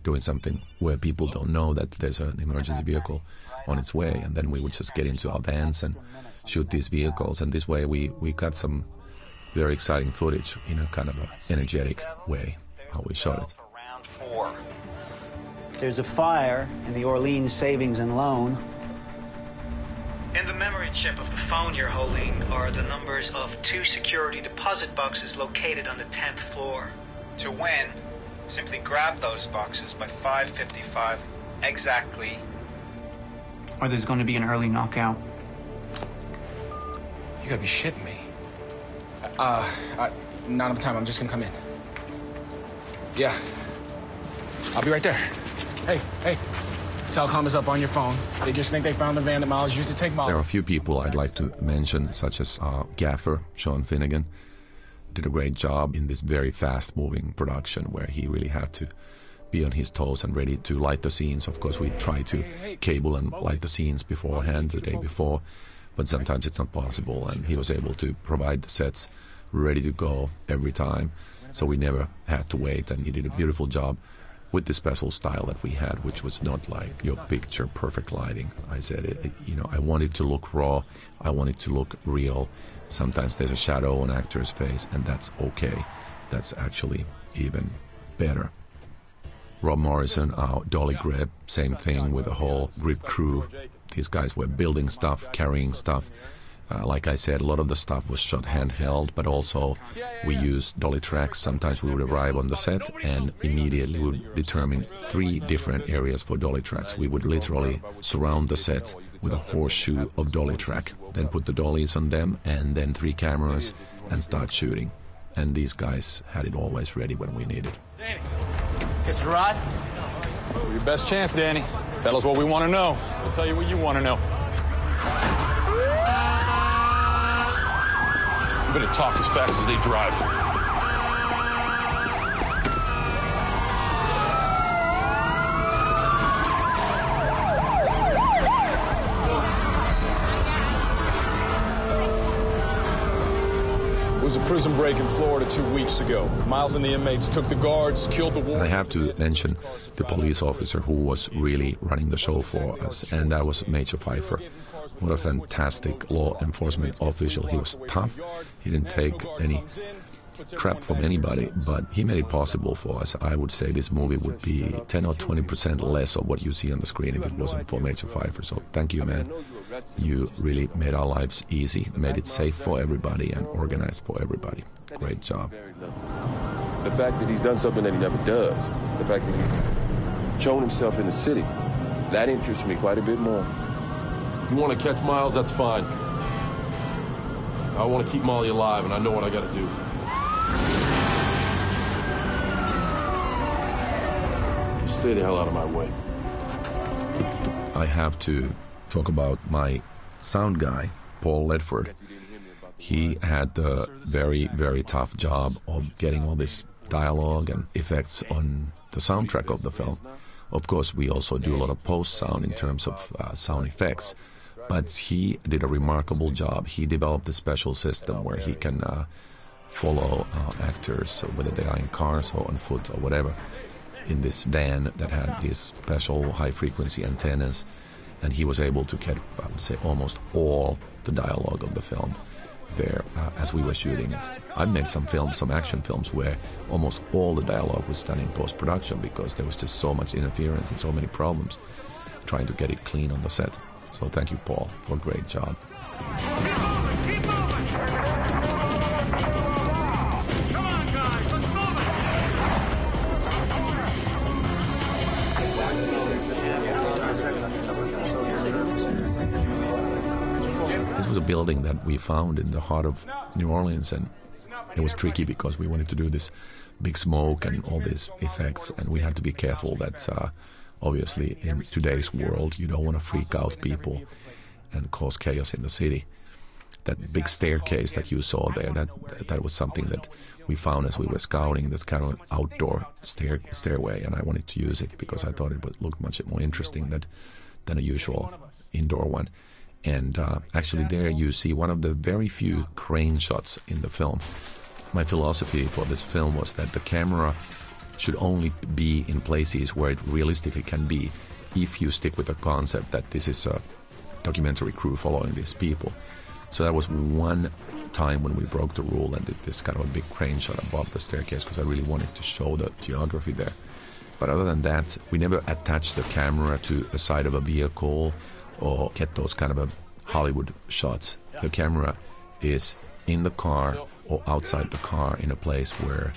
doing something where people don't know that there's an emergency vehicle on its way. And then we would just get into our vans and shoot these vehicles. And this way we got some very exciting footage in a kind of a energetic way, how we shot it. Round 4. There's a fire in the Orleans Savings and Loan. In the memory chip of the phone you're holding are the numbers of 2 security deposit boxes located on the 10th floor. To win, simply grab those boxes by 5:55 exactly. Or there's going to be an early knockout. You gotta be shitting me. Not enough time. I'm just gonna come in. Yeah. I'll be right there. Hey. Telecom is up on your phone. They just think they found the van that Miles used to take Molly. There are a few people I'd like to mention, such as Gaffer, Sean Finnegan, did a great job in this very fast-moving production where he really had to be on his toes and ready to light the scenes. Of course, we try to cable and light the scenes beforehand, the day before, but sometimes it's not possible, and he was able to provide the sets ready to go every time, so we never had to wait, and he did a beautiful job with the special style that we had, which was not like your picture perfect lighting. I said, I want it to look raw, I want it to look real. Sometimes there's a shadow on an actor's face, and that's okay. That's actually even better. Rob Morrison, our dolly grip, same thing with the whole grip crew. These guys were building stuff, carrying stuff. Like I said, a lot of the stuff was shot handheld, but also we used dolly tracks. Sometimes we would arrive on the set and immediately would determine 3 different areas for dolly tracks. We would literally surround the set with a horseshoe of dolly track, then put the dollies on them, and then 3 cameras, and start shooting. And these guys had it always ready when we needed. Danny, get your ride? Your best chance, Danny. Tell us what we want to know. We'll tell you what you want to know. You better talk as fast as they drive. was a prison break in Florida 2 weeks ago. Miles and the inmates took the guards, killed the warden. I have to mention the police officer who was really running the show for us, and that was Major Pfeiffer. What a fantastic law enforcement official. He was tough. He didn't take any crap from anybody, but he made it possible for us. I would say this movie would be 10 or 20% less of what you see on the screen if it wasn't for Major Pfeiffer. So thank you, man. You really made our lives easy, made it safe for everybody and organized for everybody. Great job. The fact that he's done something that he never does, the fact that he's shown himself in the city, that interests me quite a bit more. You want to catch Miles, that's fine. I want to keep Molly alive, and I know what I got to do. Stay the hell out of my way. I have to talk about my sound guy, Paul Ledford. He had the very, very tough job of getting all this dialogue and effects on the soundtrack of the film. Of course, we also do a lot of post-sound in terms of sound effects, but he did a remarkable job. He developed a special system where he can follow actors, whether they are in cars or on foot or whatever, in this van that had these special high-frequency antennas, and he was able to get, I would say, almost all the dialogue of the film there as we were shooting it. I've made some films, some action films, where almost all the dialogue was done in post-production because there was just so much interference and so many problems trying to get it clean on the set. So thank you, Paul, for a great job. This was a building that we found in the heart of New Orleans, and it was tricky because we wanted to do this big smoke and all these effects, and we had to be careful that obviously in today's world you don't want to freak out people and cause chaos in the city. That big staircase that you saw there, that was something that we found as we were scouting, this kind of an outdoor stairway, and I wanted to use it because I thought it would look much more interesting than a usual indoor one. And actually there you see one of the very few crane shots in the film. My philosophy for this film was that the camera should only be in places where it realistically can be if you stick with the concept that this is a documentary crew following these people. So that was one time when we broke the rule and did this kind of a big crane shot above the staircase because I really wanted to show the geography there. But other than that, we never attached the camera to a side of a vehicle or get those kind of a Hollywood shots. The camera is in the car or outside the car in a place where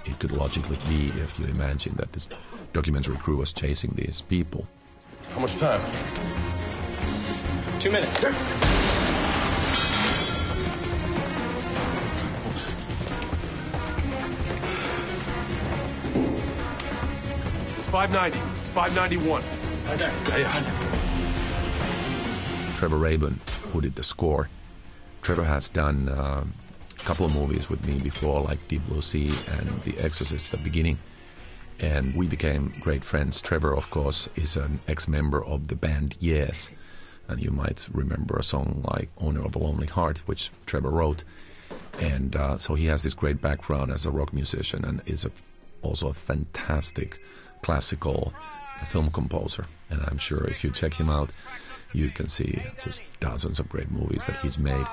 it could logically be if you imagine that this documentary crew was chasing these people. How much time? 2 minutes. It's 590, 591. Right there. Yeah. Trevor Rabin, who did the score. Trevor has done a couple of movies with me before, like Deep Blue Sea and The Exorcist at the beginning, and we became great friends. Trevor, of course, is an ex-member of the band Yes, and you might remember a song like Owner of a Lonely Heart, which Trevor wrote, and so he has this great background as a rock musician and is also a fantastic classical film composer, and I'm sure if you check him out, you can see just dozens of great movies that he's made.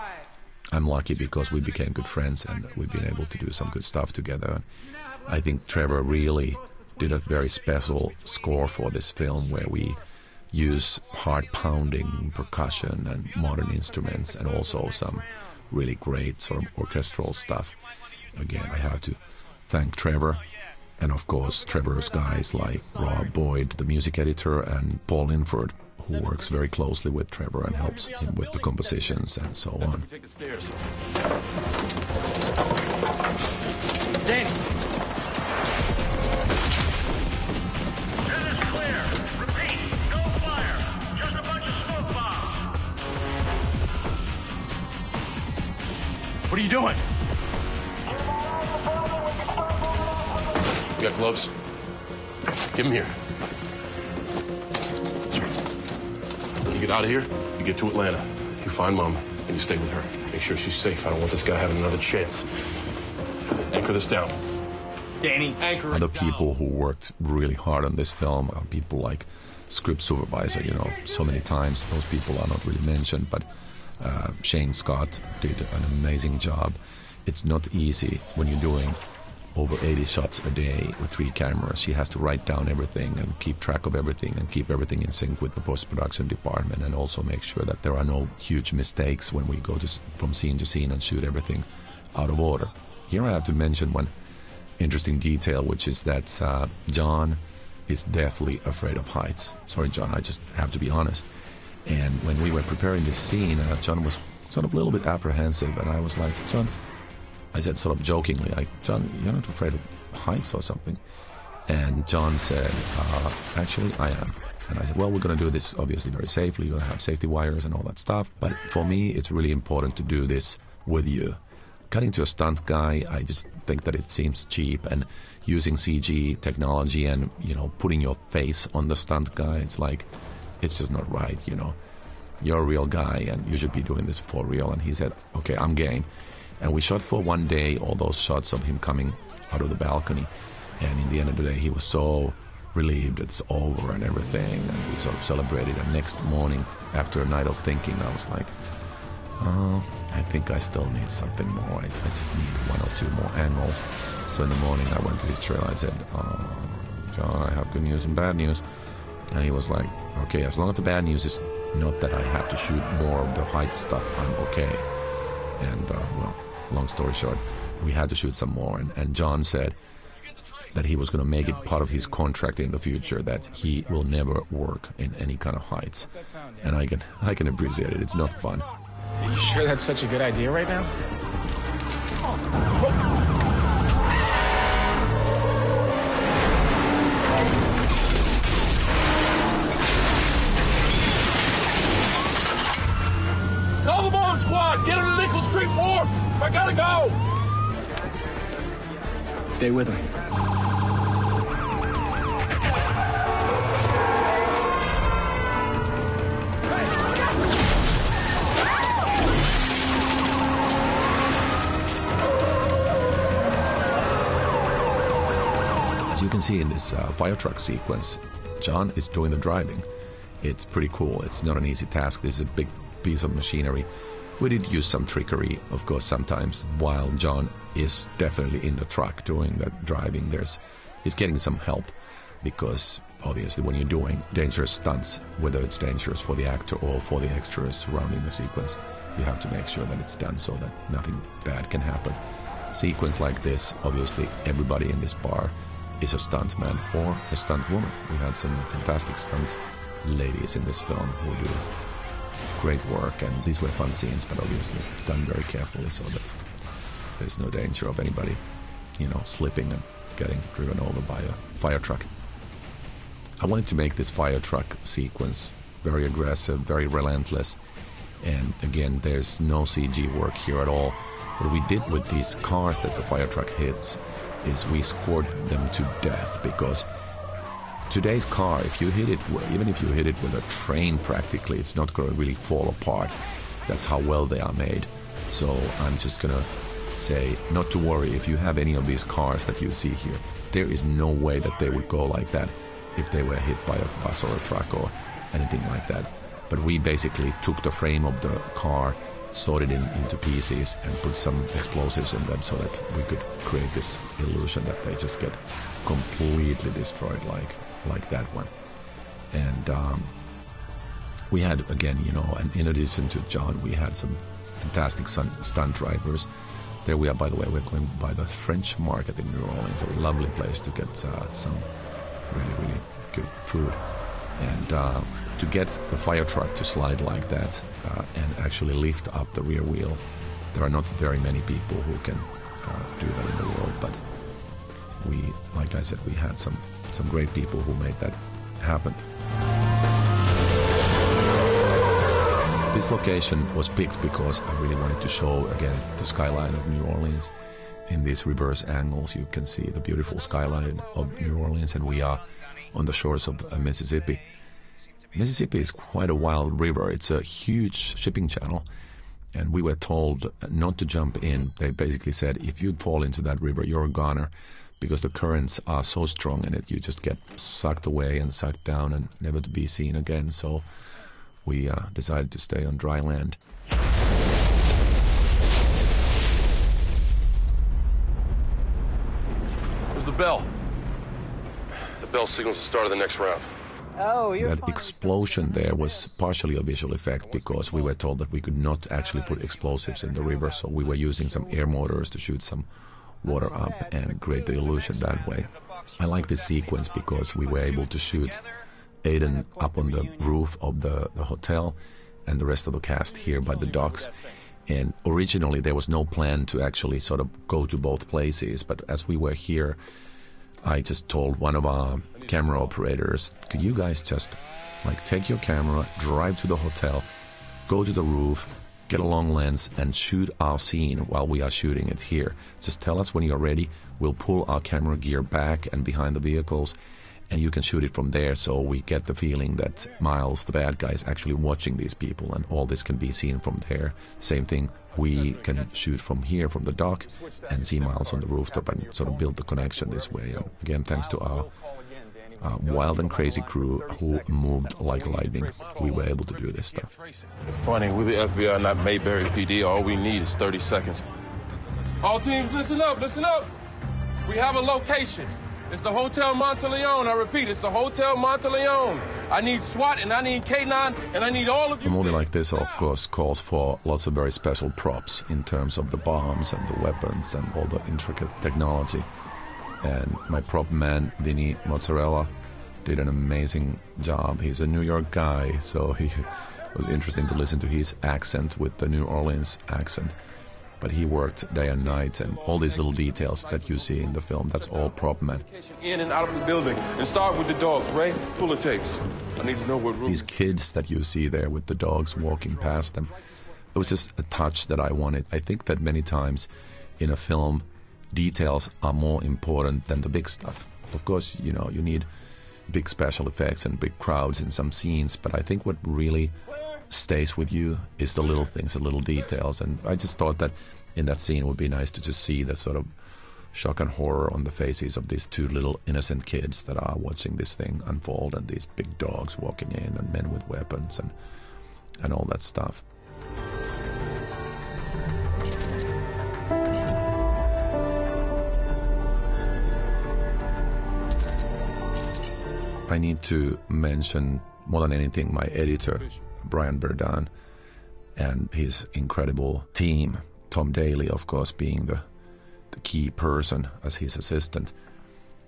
I'm lucky because we became good friends and we've been able to do some good stuff together. I think Trevor really did a very special score for this film where we use heart-pounding percussion and modern instruments and also some really great sort of orchestral stuff. Again, I have to thank Trevor. And of course, Trevor's guys like Rob Boyd, the music editor, and Paul Linford, who works very closely with Trevor and helps him with the compositions and so on. Take the stairs. Danny. This is clear. Repeat, no fire. Just a bunch of smoke bombs. What are you doing? You got gloves? Give them here. You get out of here, you get to Atlanta. You find Mom, and you stay with her. Make sure she's safe. I don't want this guy having another chance. Anchor this down. Danny, anchor it Other down. people who worked really hard on this film are people like script supervisor, you know, so many times. Those people are not really mentioned, but Shane Scott did an amazing job. It's not easy when you're doing over 80 shots a day with 3 cameras. She has to write down everything and keep track of everything and keep everything in sync with the post-production department, and also make sure that there are no huge mistakes when we go from scene to scene and shoot everything out of order. Here I have to mention one interesting detail, which is that John is deathly afraid of heights. Sorry, John, I just have to be honest. And when we were preparing this scene, John was sort of a little bit apprehensive, and I was like, John, I said sort of jokingly, like, John, you're not afraid of heights or something? And John said, actually, I am. And I said, well, we're going to do this obviously very safely. You're going to have safety wires and all that stuff. But for me, it's really important to do this with you. Cutting to a stunt guy, I just think that it seems cheap, and using CG technology and, you know, putting your face on the stunt guy, it's like, it's just not right, you know. You're a real guy and you should be doing this for real. And he said, okay, I'm game. And we shot for one day all those shots of him coming out of the balcony. And in the end of the day, he was so relieved it's over and everything. And we sort of celebrated. And next morning, after a night of thinking, I was like, oh, I think I still need something more. I just need 1 or 2 more angles. So in the morning, I went to his trailer. I said, oh, John, I have good news and bad news. And he was like, okay, as long as the bad news is not that I have to shoot more of the height stuff, I'm okay. And, well, long story short, we had to shoot some more. And John said that he was going to make it part of his contract in the future that he will never work in any kind of heights. And I can appreciate it. It's not fun. Are you sure that's such a good idea right now? Call the bomb squad! Get him to Nickel Street Wharf! I gotta go! Stay with him. As you can see in this fire truck sequence, John is doing the driving. It's pretty cool. It's not an easy task. This is a big piece of machinery. We did use some trickery, of course, sometimes, while John is definitely in the truck doing that driving. He's getting some help, because obviously when you're doing dangerous stunts, whether it's dangerous for the actor or for the extras surrounding the sequence, you have to make sure that it's done so that nothing bad can happen. Sequence like this, obviously everybody in this bar is a stuntman or a stunt woman. We had some fantastic stunt ladies in this film who do great work, and these were fun scenes, but obviously done very carefully so that there's no danger of anybody, you know, slipping and getting driven over by a fire truck. I wanted to make this fire truck sequence very aggressive, very relentless, and again, there's no CG work here at all. What we did with these cars that the fire truck hits is we scored them to death, because today's car, if you hit it, even if you hit it with a train practically, it's not going to really fall apart. That's how well they are made. So I'm just going to say not to worry if you have any of these cars that you see here. There is no way that they would go like that if they were hit by a bus or a truck or anything like that. But we basically took the frame of the car, sawed it into pieces, and put some explosives in them so that we could create this illusion that they just get completely destroyed like that one. And we had, again, you know, and in addition to John, we had some fantastic stunt drivers. There we are, by the way, we're going by the French Market in New Orleans, a lovely place to get some really, really good food. And to get the fire truck to slide like that and actually lift up the rear wheel, there are not very many people who can do that in the world, but we, like I said, we had some great people who made that happen. This location was picked because I really wanted to show, again, the skyline of New Orleans. In these reverse angles, you can see the beautiful skyline of New Orleans, and we are on the shores of Mississippi. Mississippi is quite a wild river. It's a huge shipping channel, And we were told not to jump in. They basically said, if you fall into that river, you're a goner, because the currents are so strong in it, you just get sucked away and sucked down and never to be seen again. So we decided to stay on dry land. Where's the bell? The bell signals the start of the next round. Oh, that explosion there was partially a visual effect because we were told that we could not actually put explosives in the river, so we were using some air mortars to shoot some water up and create the illusion that way. I like this sequence because we were able to shoot Aiden up on the roof of the hotel and the rest of the cast here by the docks. And originally there was no plan to actually sort of go to both places, but as we were here, I just told one of our camera operators, could you guys just take your camera, drive to the hotel, go to the roof, get a long lens and shoot our scene while we are shooting it here. Just tell us when you're ready. We'll pull our camera gear back and behind the vehicles and you can shoot it from there, so we get the feeling that Miles, the bad guy, is actually watching these people and all this can be seen from there. Same thing, we can shoot from here, from the dock, and see Miles on the rooftop and sort of build the connection this way. And again, thanks to our wild and crazy crew who moved like lightning, we were able to do this stuff. Funny, we're the FBI, not Mayberry PD. All we need is 30 seconds. All teams, listen up, listen up. We have a location. It's the Hotel Monteleone. I repeat, it's the Hotel Monteleone. I need SWAT and I need K9 and I need all of you. A movie like this, of course, calls for lots of very special props in terms of the bombs and the weapons and all the intricate technology. And my prop man, Vinny Mozzarella, did an amazing job. He's a New York guy, so it was interesting to listen to his accent with the New Orleans accent. But he worked day and night, and all these little details that you see in the film, that's all prop man. In and out of the building, and start with the dogs, Ray. Pull the tapes. I need to know what room. These kids that you see there with the dogs walking past them, it was just a touch that I wanted. I think that many times in a film, details are more important than the big stuff. Of course, you need big special effects and big crowds in some scenes, but I think what really stays with you is the little things, the little details. And I just thought that in that scene it would be nice to just see the sort of shock and horror on the faces of these two little innocent kids that are watching this thing unfold, and these big dogs walking in and men with weapons and all that stuff. I need to mention more than anything my editor, Brian Verdun, and his incredible team. Tom Daly, of course, being the key person as his assistant.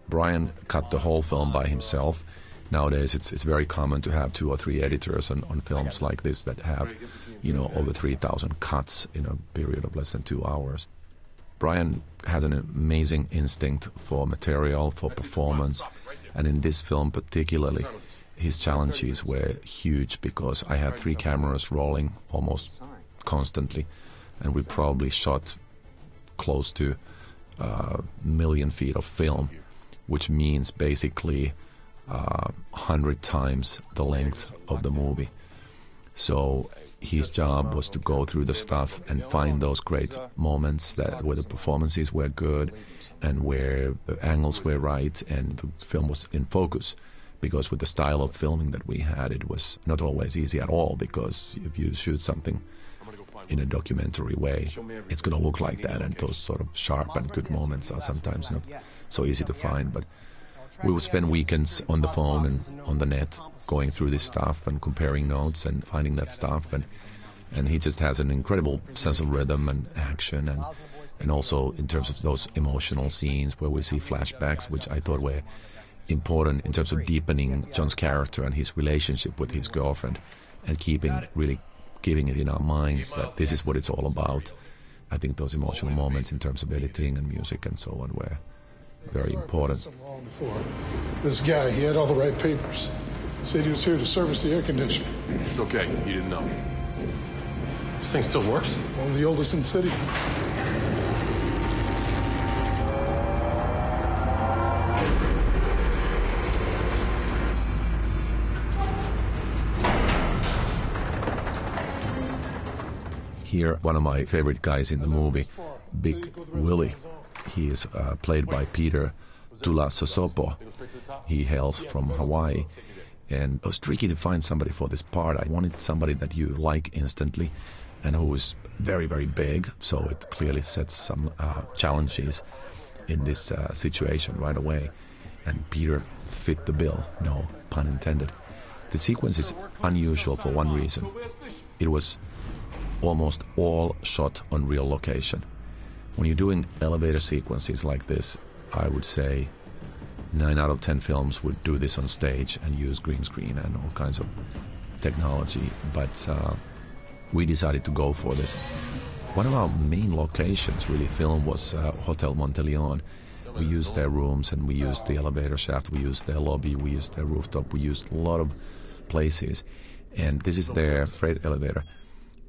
Brian cut the whole film by himself. Nowadays, it's very common to have 2 or 3 editors on films like this that have, over 3,000 cuts in a period of less than 2 hours. Brian has an amazing instinct for material, for performance, and in this film particularly, his challenges were huge because I had 3 cameras rolling almost constantly, and we probably shot close to 1 million feet of film, which means basically 100 times the length of the movie. So his job was to go through the stuff and find those great moments where the performances were good and where the angles were right and the film was in focus. Because with the style of filming that we had, it was not always easy at all, because if you shoot something in a documentary way, it's going to look like that, and those sort of sharp and good moments are sometimes not so easy to find. But we would spend weekends on the phone and on the net going through this stuff and comparing notes and finding that stuff, and he just has an incredible sense of rhythm and action, and also in terms of those emotional scenes where we see flashbacks, which I thought were important in terms of deepening John's character and his relationship with his girlfriend, and really giving it in our minds that this is what it's all about. I think those emotional moments in terms of editing and music and so on were very important. This guy, he had all the right papers. Said he was here to service the air conditioner. It's okay, you didn't know. This thing still works? One of the oldest in the city. Here, one of my favorite guys in the movie, Big Willie. He is played by Peter Tulasosopo. He hails from Hawaii. And it was tricky to find somebody for this part. I wanted somebody that you like instantly and who is very, very big. So it clearly sets some challenges in this situation right away. And Peter fit the bill, no pun intended. The sequence is unusual for one reason. It was almost all shot on real location. When you're doing elevator sequences like this, I would say 9 out of 10 films would do this on stage and use green screen and all kinds of technology, but we decided to go for this. One of our main locations really filmed was Hotel Monteleone. We used their rooms and we used the elevator shaft, we used their lobby, we used their rooftop, we used a lot of places. And this is their freight elevator.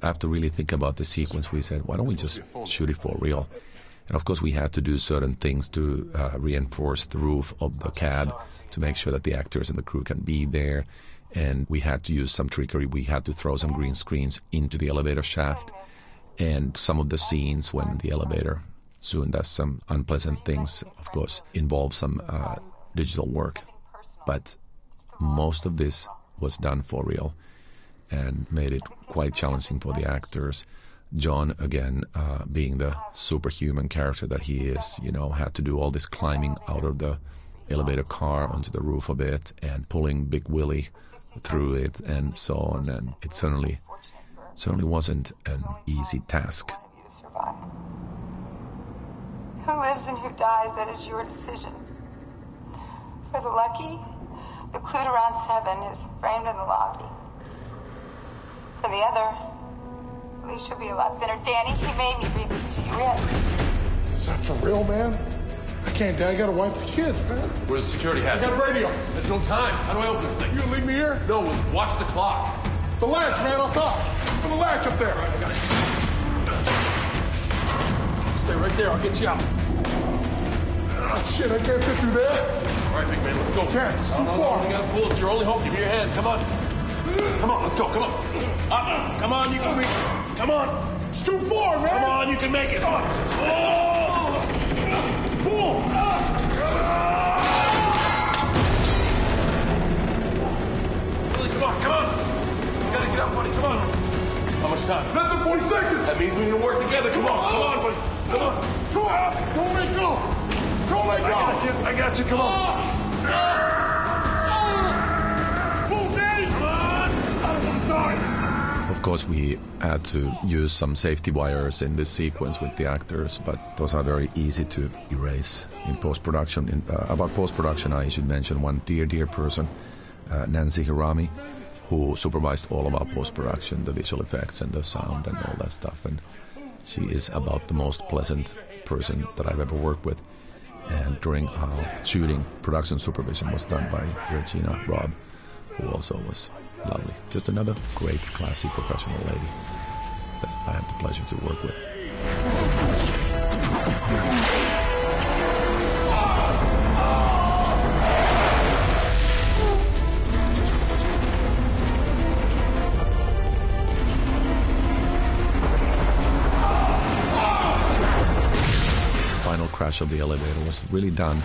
After really thinking about the sequence, we said, why don't we just shoot it for real? And of course we had to do certain things to reinforce the roof of the cab to make sure that the actors and the crew can be there. And we had to use some trickery. We had to throw some green screens into the elevator shaft. And some of the scenes when the elevator soon does some unpleasant things, of course, involve some digital work. But most of this was done for real and made it quite challenging for the actors. John, again, being the superhuman character that he is, you know, had to do all this climbing out of the elevator car onto the roof of it and pulling Big Willie through it and so on. And it certainly wasn't an easy task. Who lives and who dies, that is your decision. For the lucky, the clue to round 7 is framed in the lobby. For the other, at least you'll be a lot thinner. Danny, he made me read this to you. Is that for real, man? I can't die. I got a wife and kids, man. Where's the security hatch? I got a radio. There's no time. How do I open this thing? You gonna leave me here? No, watch the clock. The latch, man. I'll talk. For the latch up there. All right, I got it. Stay right there. I'll get you out. Oh, shit, I can't fit through there. All right, big man, let's go. Can't. It's too far. You got a pull. It's your only hope. Give me your hand. Come on. Come on, let's go. Come on. Up. Come on, you can reach. Come on. It's too far, man. Come on, you can make it. Oh! Pull. Billy, come on, come on. You gotta get up, buddy. Come on. How much time? Less than 40 seconds. That means we need to work together. Come on, buddy. Come on. Come on. Don't let go. Don't let go. I got you. Come on. Pull, Danny. Come on. I don't want to die. Of course, we had to use some safety wires in this sequence with the actors, but those are very easy to erase in post-production. About post-production, I should mention one dear person, Nancy Hirami, who supervised all of our post-production, the visual effects and the sound and all that stuff. And she is about the most pleasant person that I've ever worked with. And during our shooting, production supervision was done by Regina Robb, who also was lovely. Just another great, classy, professional lady that I had the pleasure to work with. Final crash of the elevator was really done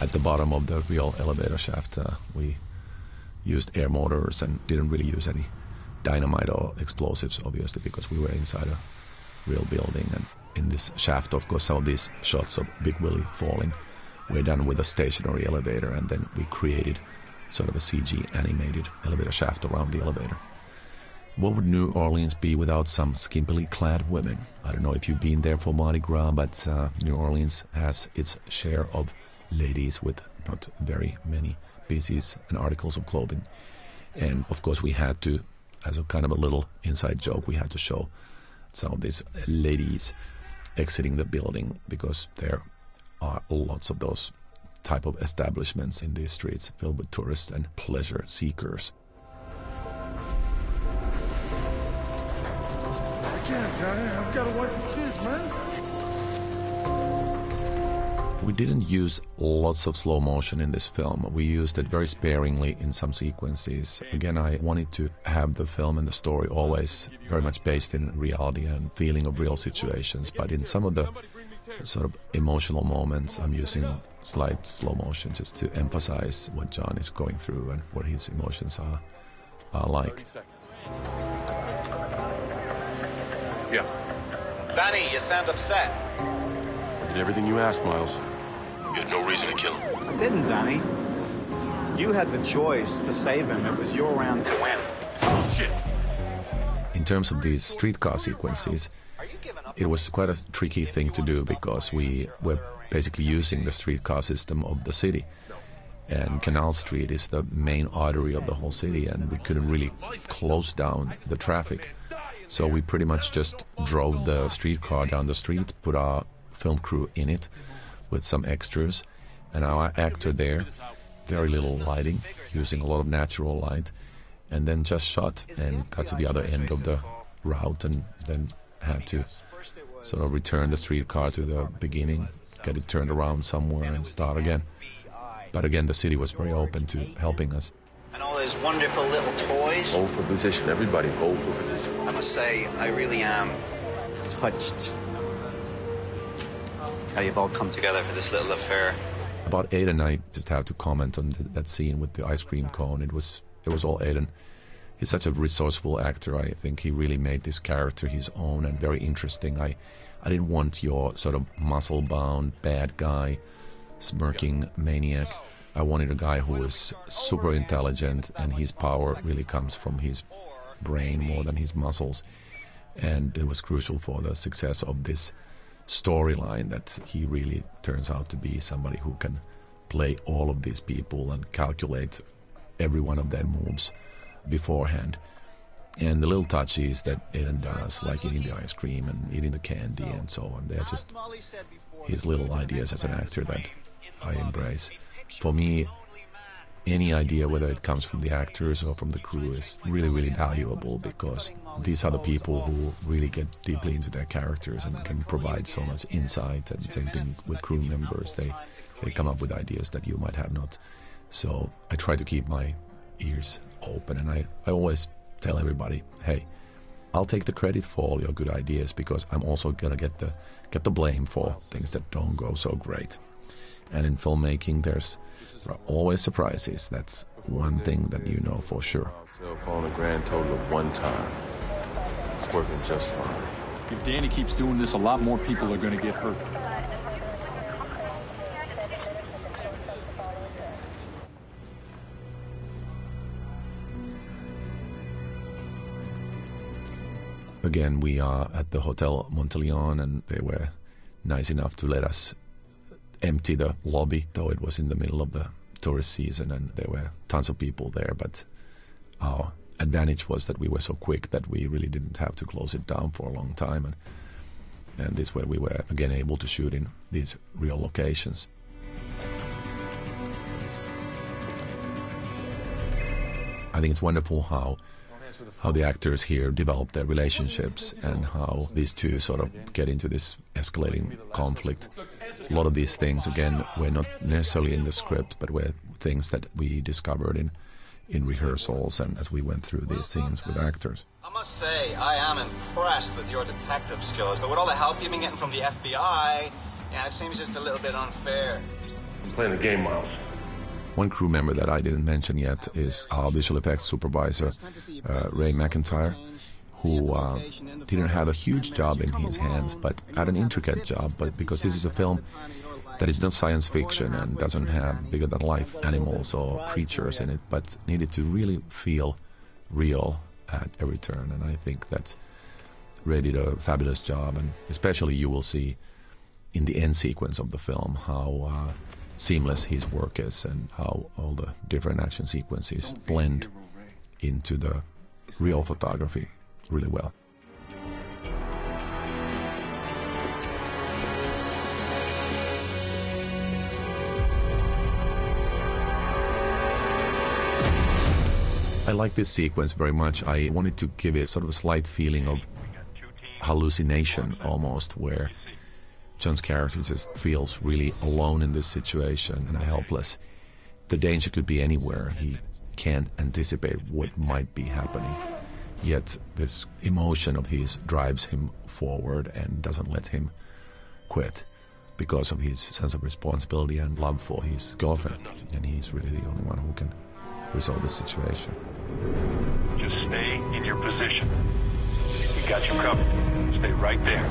at the bottom of the real elevator shaft. We used air motors and didn't really use any dynamite or explosives, obviously, because we were inside a real building. And in this shaft, of course, some of these shots of Big Willie falling were done with a stationary elevator, and then we created sort of a CG animated elevator shaft around the elevator. What would New Orleans be without some skimpily clad women? I don't know if you've been there for Mardi Gras, but New Orleans has its share of ladies with not very many pieces and articles of clothing. And of course we had to, as a kind of a little inside joke, we had to show some of these ladies exiting the building, because there are lots of those type of establishments in these streets filled with tourists and pleasure seekers. I can't die. I've got a wife and kids, man. We didn't use lots of slow motion in this film. We used it very sparingly in some sequences. Again, I wanted to have the film and the story always very much based in reality and feeling of real situations. But in some of the sort of emotional moments, I'm using slight slow motion just to emphasize what John is going through and what his emotions are like. Yeah. Danny, you sound upset. I did everything you asked, Miles. You had no reason to kill him. I didn't, Danny. You had the choice to save him. It was your round to win. Oh, shit. In terms of these streetcar sequences, it was quite a tricky thing to do because we were basically using the streetcar system of the city. And Canal Street is the main artery of the whole city, and we couldn't really close down the traffic. So we pretty much just drove the streetcar down the street, put our film crew in it with some extras, and our actor there, very little lighting, using a lot of natural light, and then just shot and got to the other end of the route and then had to sort of return the streetcar to the beginning, get it turned around somewhere and start again. But again, the city was very open to helping us. And all those wonderful little toys. Hold for position, everybody hold for position. I must say, I really am touched how you've all come together for this little affair. About Aiden, I just have to comment on that scene with the ice cream cone. It was all Aiden. He's such a resourceful actor. I think he really made this character his own and very interesting. I didn't want your sort of muscle-bound bad guy, smirking maniac. I wanted a guy who is super intelligent, and his power really comes from his brain more than his muscles. And it was crucial for the success of this storyline that he really turns out to be somebody who can play all of these people and calculate every one of their moves beforehand. And the little touches that Aiden does, like eating the ice cream and eating the candy and so on, they're just his little ideas as an actor that I embrace. For me, any idea, whether it comes from the actors or from the crew, is really, really valuable, because these are the people who really get deeply into their characters and can provide so much insight. And same thing with crew members. They come up with ideas that you might have not. So I try to keep my ears open, and I always tell everybody, hey, I'll take the credit for all your good ideas, because I'm also gonna get the blame for things that don't go so great. And in filmmaking, there are always surprises. That's one thing that you know for sure. Cell phone a grand total of 1 time. It's working just fine. If Danny keeps doing this, a lot more people are going to get hurt. Again, we are at the Hotel Monteleone, and they were nice enough to let us empty the lobby, though it was in the middle of the tourist season and there were tons of people there. But our advantage was that we were so quick that we really didn't have to close it down for a long time. And this way we were again able to shoot in these real locations. I think it's wonderful how the actors here develop their relationships and how these two sort of get into this escalating conflict. A lot of these things, again, were not necessarily in the script, but were things that we discovered in rehearsals and as we went through these scenes with actors. I must say, I am impressed with your detective skills, but with all the help you've been getting from the FBI, yeah, it seems just a little bit unfair. I'm playing the game, Miles. One crew member that I didn't mention yet is our visual effects supervisor, Ray McIntyre, who didn't have a huge job in his hands, but had an intricate job. But because this is a film that is not science fiction and doesn't have bigger-than-life animals or creatures in it, but needed to really feel real at every turn. And I think that Ray did a fabulous job, and especially you will see in the end sequence of the film how seamless his work is and how all the different action sequences blend into the real photography really well. I like this sequence very much. I wanted to give it sort of a slight feeling of hallucination almost, where John's character just feels really alone in this situation and helpless. The danger could be anywhere. He can't anticipate what might be happening. Yet this emotion of his drives him forward and doesn't let him quit because of his sense of responsibility and love for his girlfriend. And he's really the only one who can resolve this situation. Just stay in your position. We got you covered. Stay right there.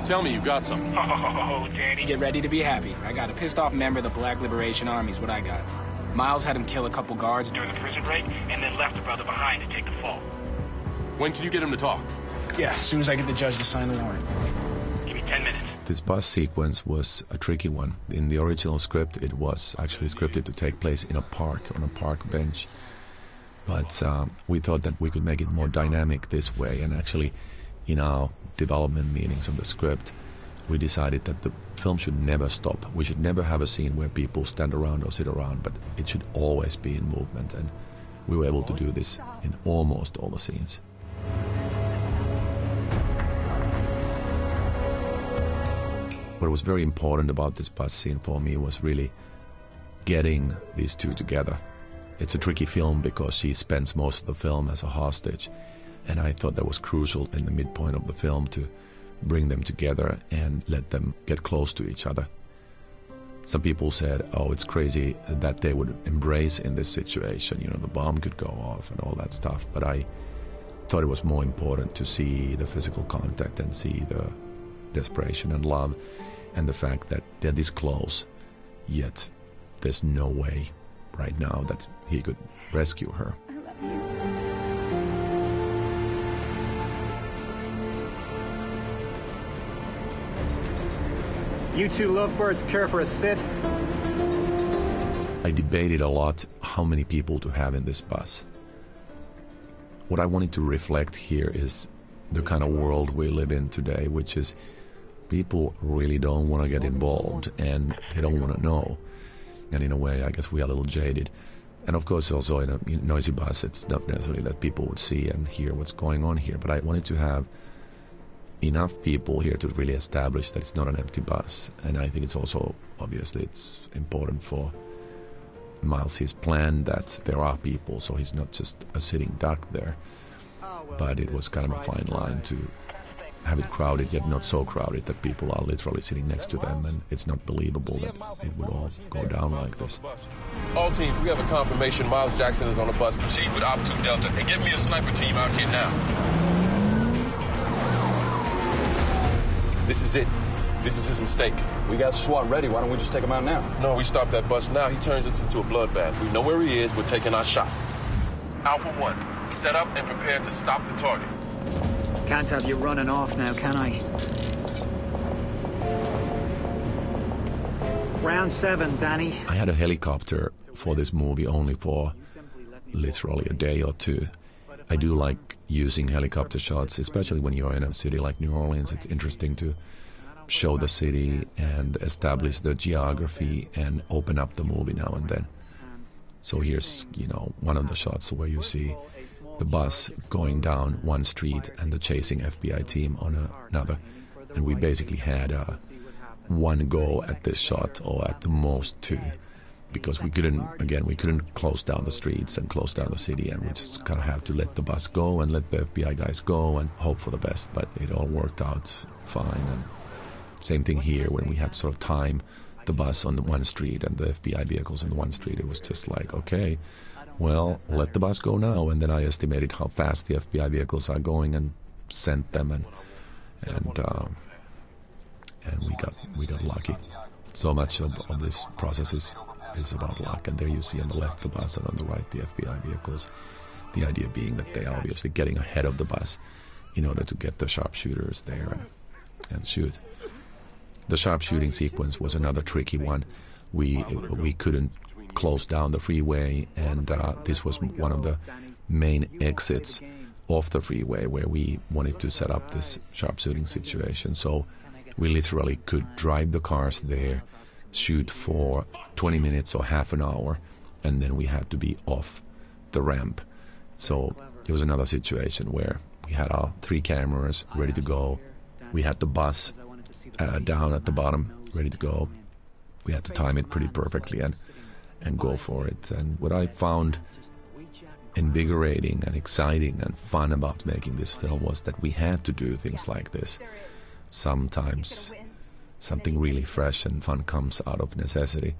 Tell me you got something. Oh, Danny. Get ready to be happy. I got a pissed-off member of the Black Liberation Army is what I got. Miles had him kill a couple guards during the prison break, and then left the brother behind to take the fall. When can you get him to talk? Yeah, as soon as I get the judge to sign the warrant. Give me 10 minutes. This bus sequence was a tricky one. In the original script, it was actually scripted to take place in a park, on a park bench. But we thought that we could make it more dynamic this way, and actually in our development meetings of the script, we decided that the film should never stop. We should never have a scene where people stand around or sit around, but it should always be in movement, and we were able to do this in almost all the scenes. What was very important about this bus scene for me was really getting these two together. It's a tricky film because she spends most of the film as a hostage, and I thought that was crucial in the midpoint of the film to bring them together and let them get close to each other. Some people said, oh, it's crazy that they would embrace in this situation, you know, the bomb could go off and all that stuff, but I thought it was more important to see the physical contact and see the desperation and love and the fact that they're this close, yet there's no way right now that he could rescue her. I love you. You two lovebirds care for a sit? I debated a lot how many people to have in this bus. What I wanted to reflect here is the kind of world we live in today, which is people really don't want to get involved and they don't want to know. And in a way, I guess we are a little jaded. And of course, also in a noisy bus, it's not necessarily that people would see and hear what's going on here. But I wanted to have enough people here to really establish that it's not an empty bus. And I think it's also, obviously, it's important for Miles' his plan that there are people, so he's not just a sitting duck there. But it was kind of a fine line to have it crowded, yet not so crowded that people are literally sitting next to them, and it's not believable that it would all go down like this. All teams, we have a confirmation Miles Jackson is on the bus. Proceed with Op 2 Delta and get me a sniper team out here now. This is it. This is his mistake. We got SWAT ready. Why don't we just take him out now? No, we stop that bus now. He turns us into a bloodbath. We know where he is. We're taking our shot. Alpha 1, set up and prepare to stop the target. Can't have you running off now, can I? Round 7, Danny. I had a helicopter for this movie only for literally a day or two. I do like using helicopter shots, especially when you're in a city like New Orleans. It's interesting to show the city and establish the geography and open up the movie now and then. So here's, one of the shots where you see the bus going down one street and the chasing FBI team on another. And we basically had one go at this shot, or at the most two, because we couldn't close down the streets and close down the city, and we just kind of have to let the bus go and let the FBI guys go and hope for the best. But it all worked out fine. And same thing here, when we had to sort of time the bus on the one street and the FBI vehicles on the one street. It was just like, okay, well, let the bus go now. And then I estimated how fast the FBI vehicles are going and sent them, and we got lucky. So much of this process is about luck. And there you see on the left the bus, and on the right the FBI vehicles. The idea being that they are obviously getting ahead of the bus in order to get the sharpshooters there and shoot. The sharpshooting sequence was another tricky one. We couldn't close down the freeway, and this was one of the main exits off the freeway where we wanted to set up this sharpshooting situation. So we literally could drive the cars there, shoot for 20 minutes or half an hour, and then we had to be off the ramp. So it was another situation where We had our 3 cameras ready to go. We had the bus down at the bottom, ready to go. We had to time it pretty perfectly and go for it. And what I found invigorating and exciting and fun about making this film was that we had to do things like this. Sometimes something really fresh and fun comes out of necessity.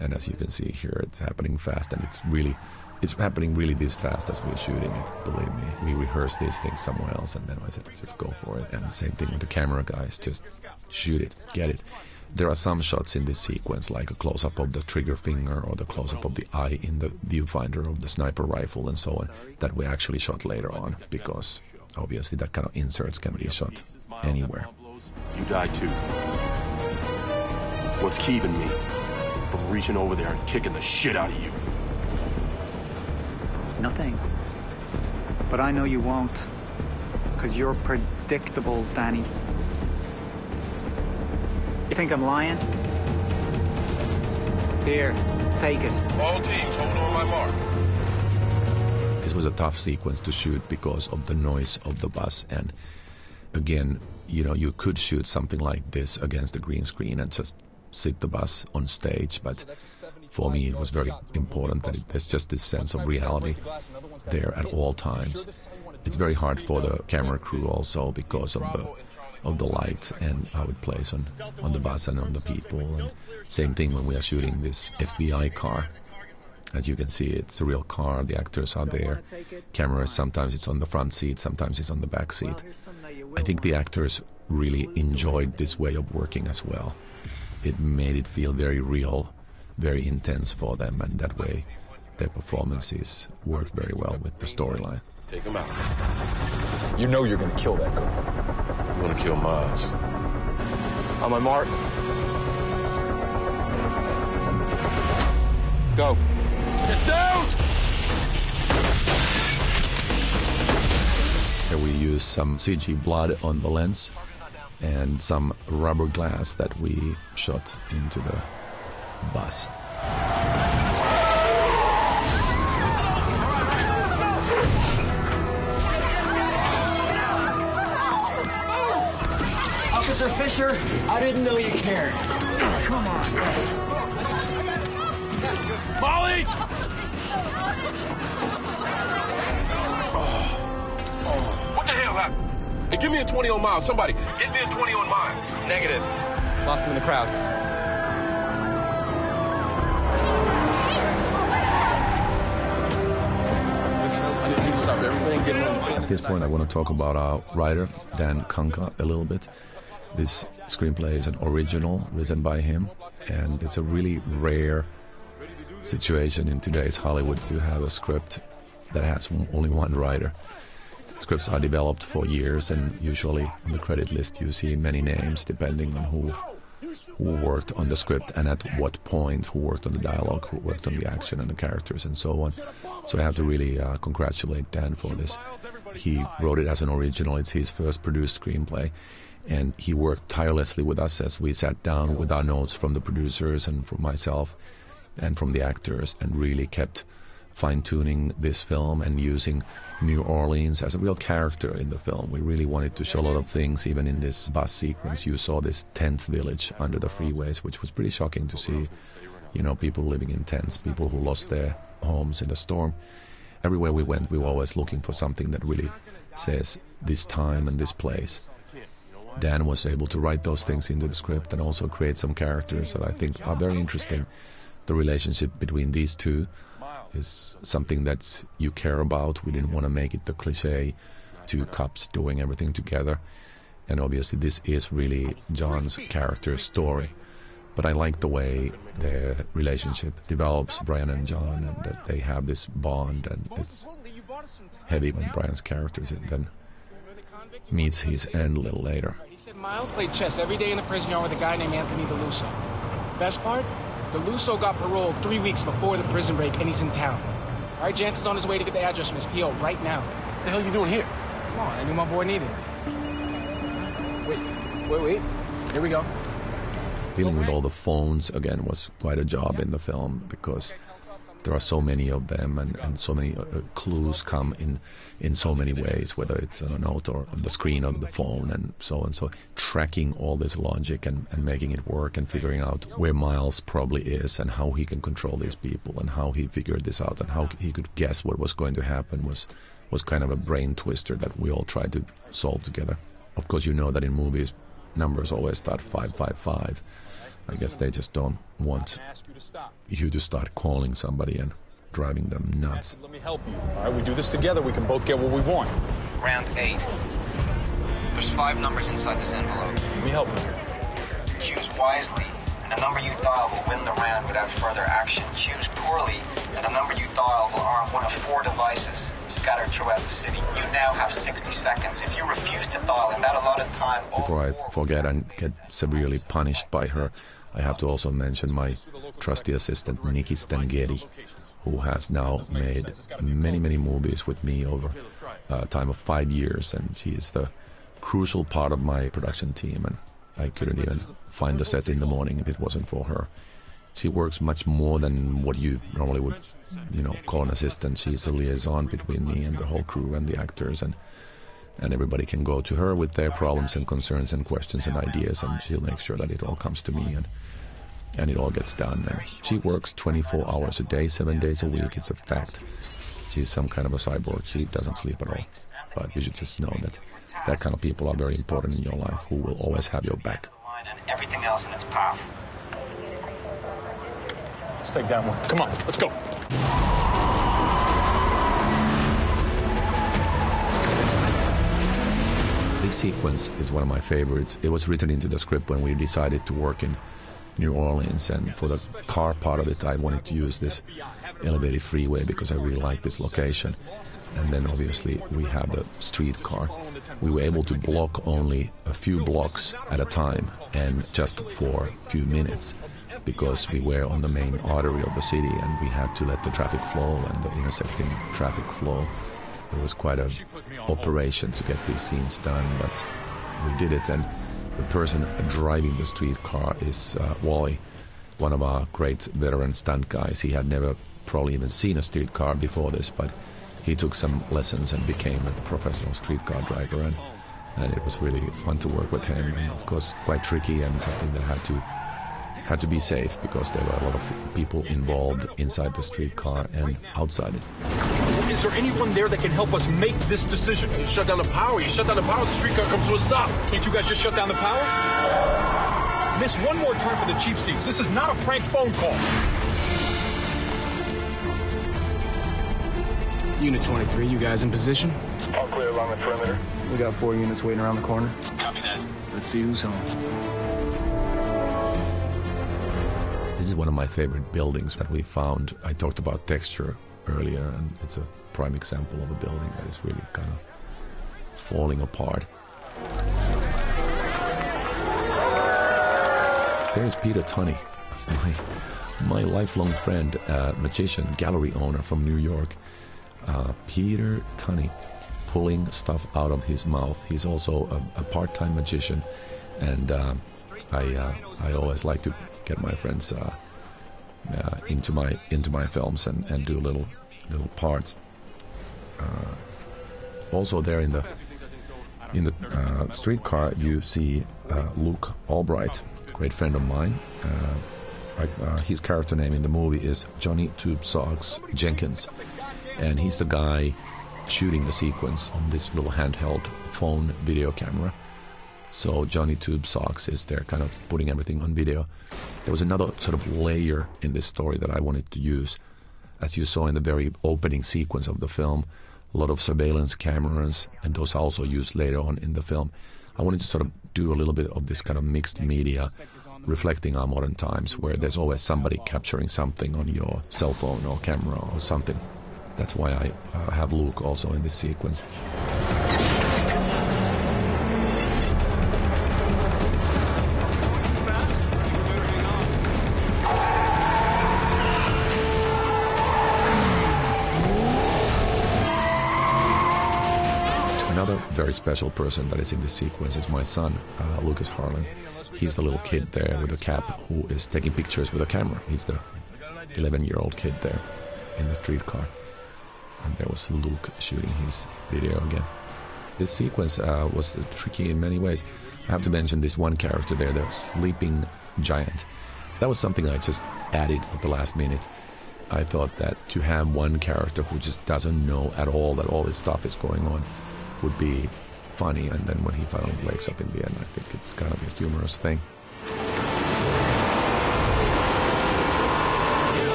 And as you can see here, it's happening fast, and it's happening really this fast as we're shooting it, believe me. We rehearsed these things somewhere else, and then I said, just go for it. And the same thing with the camera guys, just shoot it, get it. There are some shots in this sequence, like a close-up of the trigger finger or the close-up of the eye in the viewfinder of the sniper rifle and so on, that we actually shot later on, because obviously that kind of inserts can be shot anywhere. You died too. What's keeping me from reaching over there and kicking the shit out of you? Nothing. But I know you won't. Because you're predictable, Danny. You think I'm lying? Here, take it. All teams, hold on my mark. This was a tough sequence to shoot because of the noise of the bus. And again, you know, you could shoot something like this against the green screen and just sit the bus on stage, but for me it was very important that there's just this sense of reality there at all times. It's very hard for the camera crew also because of the light and how it plays on the bus and on the people. And same thing when we are shooting this FBI car. As you can see, it's a real car, the actors are there. Camera, sometimes it's on the front seat, sometimes it's on the back seat. I think the actors really enjoyed this way of working as well. It made it feel very real, very intense for them, and that way their performances worked very well with the storyline. Take him out. You know you're gonna kill that girl. I'm gonna kill Miles. On my mark. Go. Get down! Here we use some CG blood on the lens and some rubber glass that we shot into the bus. Officer Fisher, I didn't know you cared. Come on. Molly! What the hell happened? Hey, give me a 20 on Miles. Somebody, get me a 20 on Miles. Negative. Lost him in the crowd. I need you to stop everything, get him on the chin. At this point, I want to talk about our writer, Dan Kanka, a little bit. This screenplay is an original written by him, and it's a really rare situation in today's Hollywood to have a script that has only one writer. Scripts are developed for years, and usually on the credit list you see many names depending on who worked on the script and at what point, who worked on the dialogue, who worked on the action and the characters and so on. So I have to really congratulate Dan for this. He wrote it as an original. It's his first produced screenplay, and he worked tirelessly with us as we sat down with our notes from the producers and from myself and from the actors, and really kept fine-tuning this film and using New Orleans as a real character in the film. We really wanted to show a lot of things. Even in this bus sequence, you saw this tent village under the freeways, which was pretty shocking to see. You know, people living in tents, people who lost their homes in the storm. Everywhere we went, we were always looking for something that really says this time and this place. Dan was able to write those things into the script and also create some characters that I think are very interesting. The relationship between these two is something that you care about. We didn't want to make it the cliche, two cops doing everything together. And obviously this is really John's character story. But I like the way their relationship develops, Brian and John, and that they have this bond, and it's heavy when Brian's character then meets his end a little later. He said Miles played chess every day in the prison yard with a guy named Anthony DeLusso. Best part? DeLusso got paroled 3 weeks before the prison break, and he's in town. All right, Jansen's on his way to get the address from his PO right now. What the hell are you doing here? Come on, I knew my boy needed me. Wait. Here we go. Dealing with all the phones again was quite a job in the film, because there are so many of them, and so many clues come in so many ways, whether it's on a note or on the screen of the phone and so on. So tracking all this logic and making it work and figuring out where Miles probably is and how he can control these people and how he figured this out and how he could guess what was going to happen was kind of a brain twister that we all tried to solve together. Of course, you know that in movies, numbers always start 555. I guess they just don't want you to start calling somebody and driving them nuts. Let me help you. All right, we do this together. We can both get what we want. Round 8. There's 5 numbers inside this envelope. Let me help you. Choose wisely, and the number you dial will win the round without further action. Choose poorly, and the number you dial will arm one of 4 devices scattered throughout the city. You now have 60 seconds. If you refuse to dial in that allotted time... Before I forget and get severely punished by her, I have to also mention my trusty assistant, Nikki Stangeri, who has now made many, many movies with me over a time of 5 years, and she is the crucial part of my production team, and I couldn't even find the set in the morning if it wasn't for her. She works much more than what you normally would, call an assistant. She's a liaison between me and the whole crew and the actors, and everybody can go to her with their problems and concerns and questions and ideas, and she'll make sure that it all comes to me and it all gets done. And she works 24 hours a day, 7 days a week. It's a fact. She's some kind of a cyborg. She doesn't sleep at all. But you should just know that kind of people are very important in your life, who will always have your back. And everything else in its path. Let's take that one. Come on, let's go. This sequence is one of my favorites. It was written into the script when we decided to work in New Orleans, and for the car part of it, I wanted to use this elevated freeway because I really like this location. And then obviously we have the streetcar. We were able to block only a few blocks at a time and just for a few minutes, because we were on the main artery of the city and we had to let the traffic flow and the intersecting traffic flow. It was quite an operation to get these scenes done, but we did it. And the person driving the streetcar is Wally, one of our great veteran stunt guys. He had never probably even seen a streetcar before this, but he took some lessons and became a professional streetcar driver, and it was really fun to work with him, and of course quite tricky and something that had to be safe because there were a lot of people involved inside the streetcar and outside it. Is there anyone there that can help us make this decision? You shut down the power. You shut down the power, the streetcar comes to a stop. Can't you guys just shut down the power? Miss, one more time for the cheap seats. This is not a prank phone call. Unit 23, you guys in position? All clear along the perimeter. We got 4 units waiting around the corner. Copy that. Let's see who's home. This is one of my favorite buildings that we found. I talked about texture earlier, and it's a prime example of a building that is really kind of falling apart. There's Peter Tunney, my lifelong friend, magician, gallery owner from New York. Peter Tunney, pulling stuff out of his mouth. He's also a part-time magician, and I always like to get my friends into my films and do little parts. Also, there in the streetcar, you see Luke Albright, great friend of mine. His character name in the movie is Johnny Tube Socks Jenkins, and he's the guy shooting the sequence on this little handheld phone video camera. So Johnny Tube Socks is there kind of putting everything on video. There was another sort of layer in this story that I wanted to use. As you saw in the very opening sequence of the film, a lot of surveillance cameras, and those are also used later on in the film. I wanted to sort of do a little bit of this kind of mixed media, reflecting our modern times, where there's always somebody capturing something on your cell phone or camera or something. That's why I have Luke also in this sequence. Another very special person that is in this sequence is my son, Lucas Harlan. He's the little kid there with a cap who is taking pictures with a camera. He's the 11-year-old kid there. in the streetcar. And there was Luke shooting his video again. This sequence was tricky in many ways. I have to mention this one character there, the sleeping giant. That was something I just added at the last minute. I thought that to have one character who just doesn't know at all that all this stuff is going on would be funny, and then when he finally wakes up in the end, I think it's kind of a humorous thing.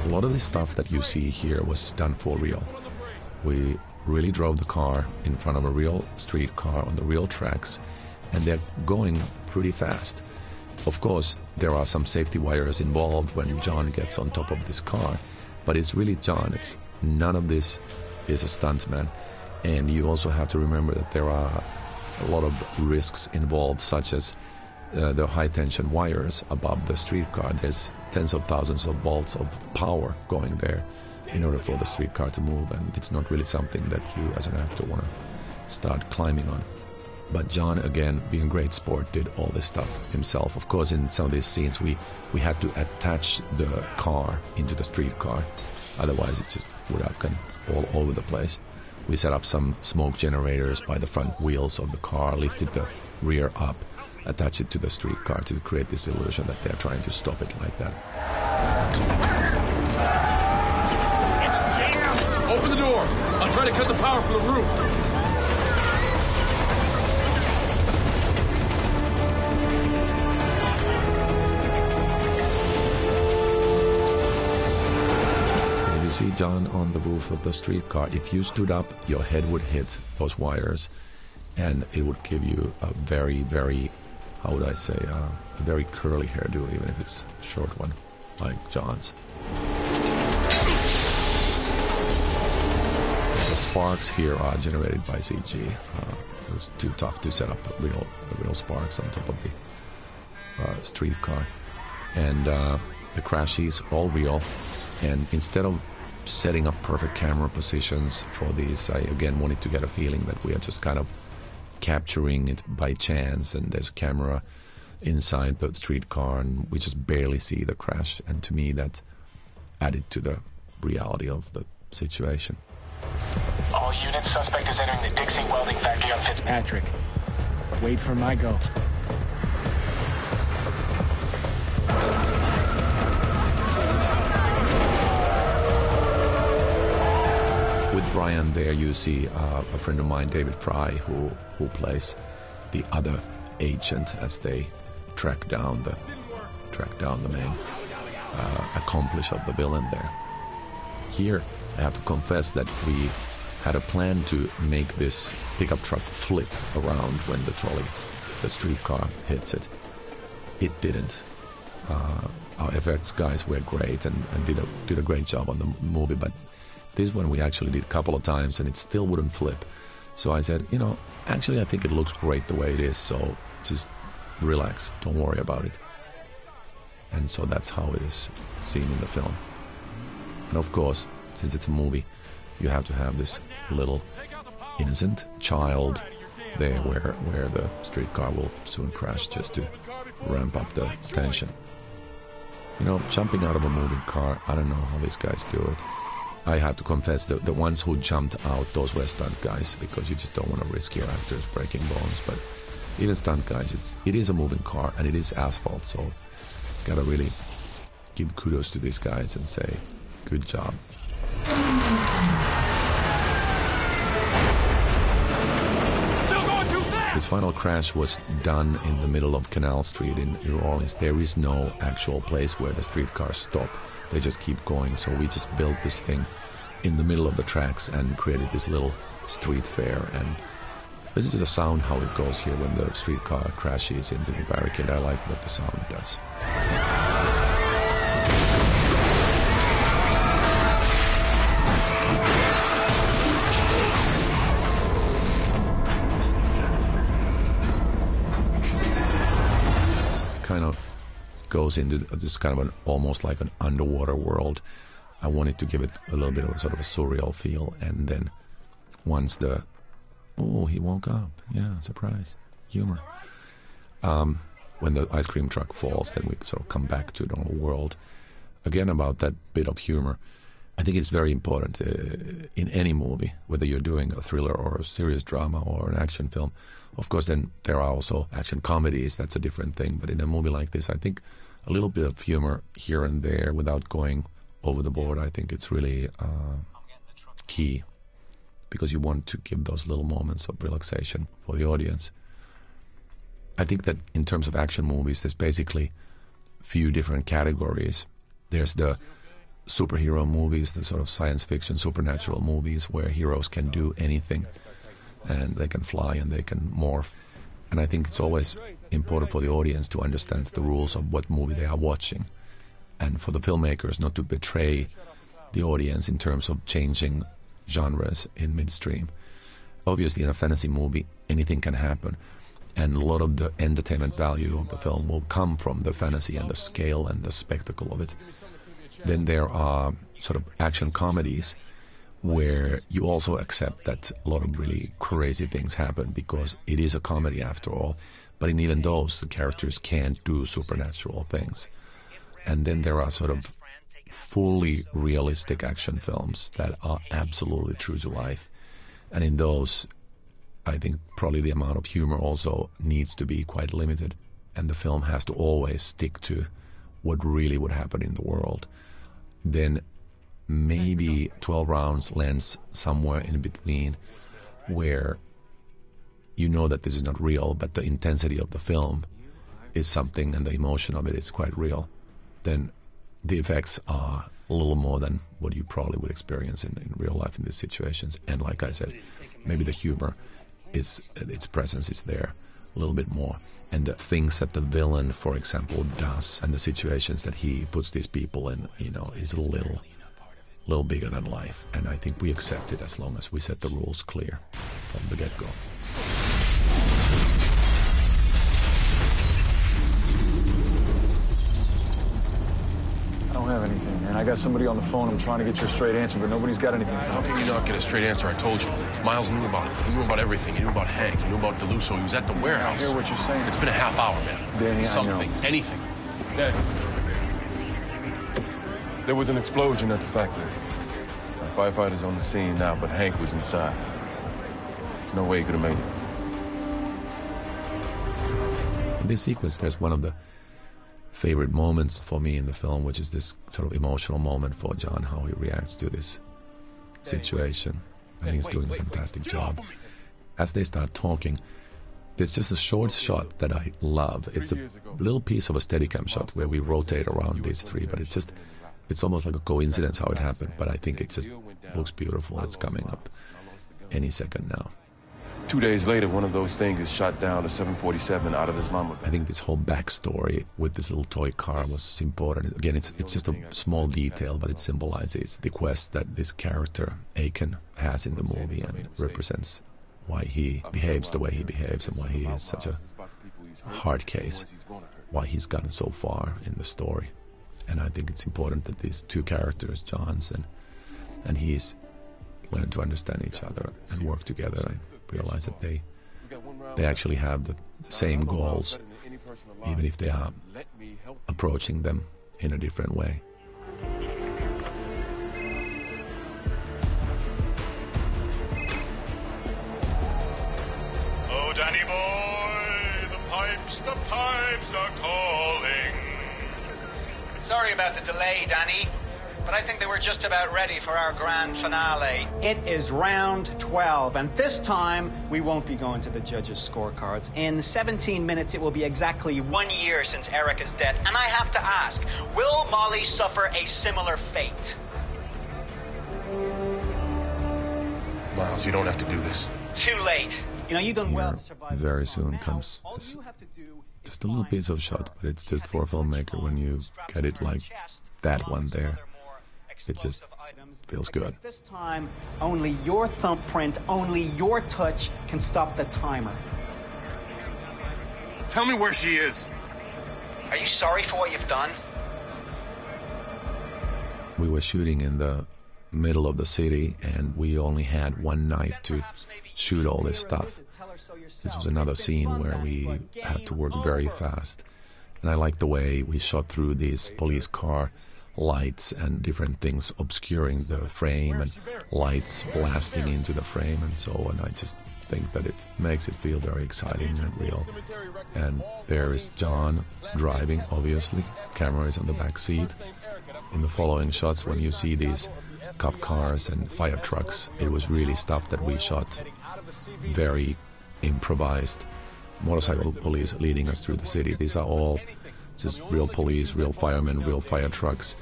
A lot of the stuff that you see here was done for real. We really drove the car in front of a real street car on the real tracks, and they're going pretty fast. Of course, there are some safety wires involved when John gets on top of this car, but it's really John. None of this is a stuntman, and you also have to remember that there are a lot of risks involved, such as the high-tension wires above the streetcar. There's tens of thousands of volts of power going there in order for the streetcar to move, and it's not really something that you as an actor want to start climbing on. But John, again, being a great sport, did all this stuff himself. Of course, in some of these scenes, we had to attach the car into the streetcar. Otherwise, it just would have gone all over the place. We set up some smoke generators by the front wheels of the car, lifted the rear up, attached it to the streetcar to create this illusion that they're trying to stop it like that. It's jammed! Open the door! I'll try to cut the power from the roof. You see John on the roof of the streetcar. If you stood up, your head would hit those wires, and it would give you a very, very, how would I say, a very curly hairdo, even if it's a short one, like John's. The sparks here are generated by CG. It was too tough to set up real sparks on top of the streetcar. And the crashes, all real. And instead of setting up perfect camera positions for these, I again wanted to get a feeling that we are just kind of capturing it by chance, and there's a camera inside the streetcar and we just barely see the crash, and to me that added to the reality of the situation. All units, suspect is entering the Dixie Welding Factory on Fitzpatrick. Wait for my go. With Brian there, you see a friend of mine, David Fry, who plays the other agent as they track down the main accomplice of the villain there. Here, I have to confess that we had a plan to make this pickup truck flip around when the streetcar hits it. It didn't. Our effects guys were great and did a great job on the movie, but this one we actually did a couple of times and it still wouldn't flip. So I said, actually I think it looks great the way it is, so just relax, don't worry about it. And so that's how it is seen in the film. And of course, since it's a movie, you have to have this little innocent child there where the streetcar will soon crash, just to ramp up the tension. Jumping out of a moving car, I don't know how these guys do it. I have to confess that the ones who jumped out, those were stunt guys, because you just don't want to risk your actors breaking bones. But even stunt guys, it is a moving car and it is asphalt, so gotta really give kudos to these guys and say, good job. Still going too fast! This final crash was done in the middle of Canal Street in New Orleans. There is no actual place where the streetcars stop. They just keep going, so we just built this thing in the middle of the tracks and created this little street fair. And listen to the sound, how it goes here when the streetcar crashes into the barricade. I like what the sound does. Kind of goes into this kind of almost like an underwater world. I wanted to give it a little bit of a sort of a surreal feel, and then once the Oh, he woke up. Yeah, surprise. Humor. When the ice cream truck falls, then we sort of come back to the normal world. Again, about that bit of humor, I think it's very important in any movie, whether you're doing a thriller or a serious drama or an action film. Of course, then there are also action comedies. That's a different thing. But in a movie like this, I think a little bit of humor here and there without going over the board, I think it's really key, because you want to give those little moments of relaxation for the audience. I think that in terms of action movies, there's basically a few different categories. There's the superhero movies, the sort of science fiction, supernatural movies where heroes can do anything and they can fly and they can morph. And I think it's always important for the audience to understand the rules of what movie they are watching, and for the filmmakers not to betray the audience in terms of changing genres in midstream. Obviously, in a fantasy movie, anything can happen, and a lot of the entertainment value of the film will come from the fantasy and the scale and the spectacle of it. Then there are sort of action comedies where you also accept that a lot of really crazy things happen because it is a comedy after all. But in even those, the characters can't do supernatural things. And then there are sort of fully realistic action films that are absolutely true to life. And in those, I think probably the amount of humor also needs to be quite limited. And the film has to always stick to what really would happen in the world. Then maybe 12 Rounds lands somewhere in between, where you know that this is not real, but the intensity of the film is something and the emotion of it is quite real. Then the effects are a little more than what you probably would experience in real life in these situations. And like I said, maybe the humor, its presence is there a little bit more. And the things that the villain, for example, does and the situations that he puts these people in, you know, is a little bigger than life. And I think we accept it as long as we set the rules clear from the get-go. I don't have anything, man. I got somebody on the phone. I'm trying to get you a straight answer, but nobody's got anything. How can you not get a straight answer? I told you. Miles knew about it. He knew about everything. He knew about Hank. He knew about DeLusso. He was at the warehouse. I hear what you're saying. It's been a half hour, man. Danny, something, I know. anything. Danny. There was an explosion at the factory. Our firefighters on the scene now, but Hank was inside. There's no way he could have made it. In this sequence, there's one of the favorite moments for me in the film, which is this sort of emotional moment for John, how he reacts to this situation. I think he's doing a fantastic job. As they start talking, there's just a short shot that I love. It's a little piece of a Steadicam shot where we rotate around these three, but it's almost like a coincidence how it happened, but I think it just looks beautiful. It's coming up any second now. 2 days later, one of those things is shot down to 747 out of Islamabad. I think this whole backstory with this little toy car was important. Again, it's just a small detail, but it symbolizes the quest that this character, Aiken, has in the movie and represents why he behaves the way he behaves and why he is such a hard case, why he's gotten so far in the story. And I think it's important that these two characters, John's and he's, learn to understand each other and work together and realize that they actually have the same goals, even if they are approaching them in a different way. Oh, Danny boy, the pipes are calling. Sorry about the delay, Danny, but I think they were just about ready for our grand finale. It is round 12, and this time we won't be going to the judges' scorecards. In 17 minutes, it will be exactly 1 year since Erica's death, and I have to ask, will Molly suffer a similar fate? Miles, you don't have to do this. Too late. You know, you've done well to Here, survive. very soon comes this, just a little piece of shot, but it's just for a filmmaker when you get it like that one there. It just feels good. This time, only your thumbprint, only your touch can stop the timer. Tell me where she is. Are you sorry for what you've done? We were shooting in the middle of the city, and we only had one night to shoot all this stuff. This was another scene where we had to work very fast. And I liked the way we shot through these police car lights and different things obscuring the frame and lights blasting into the frame and so on. I just think that it makes it feel very exciting and real. And there is John driving, obviously. Camera is on the back seat. In the following shots, when you see these cop cars and fire trucks, it was really stuff that we shot very improvised. Motorcycle police leading us through the city. These are all just real police, real firemen, real fire trucks,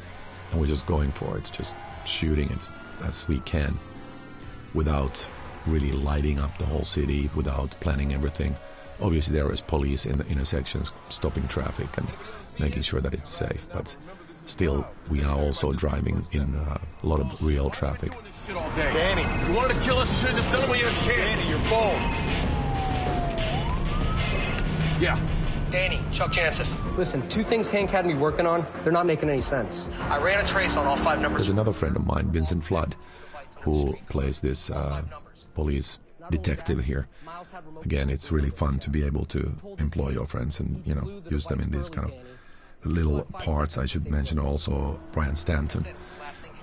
and we're just going for it, just shooting it as we can without really lighting up the whole city, without planning everything. Obviously there is police in the intersections stopping traffic and making sure that it's safe, but still we are also driving in a lot of real traffic. Danny, you wanted to kill us, you should have just done it when you had a chance. Danny, your phone. Yeah. Danny, Chuck Jansen. Listen, two things Hank had me working on, they're not making any sense. I ran a trace on all 5 numbers. There's another friend of mine, Vincent Flood, who plays this police detective here. Again, it's really fun to be able to employ your friends and, you know, use them in these kind of little parts. I should mention also Brian Stanton,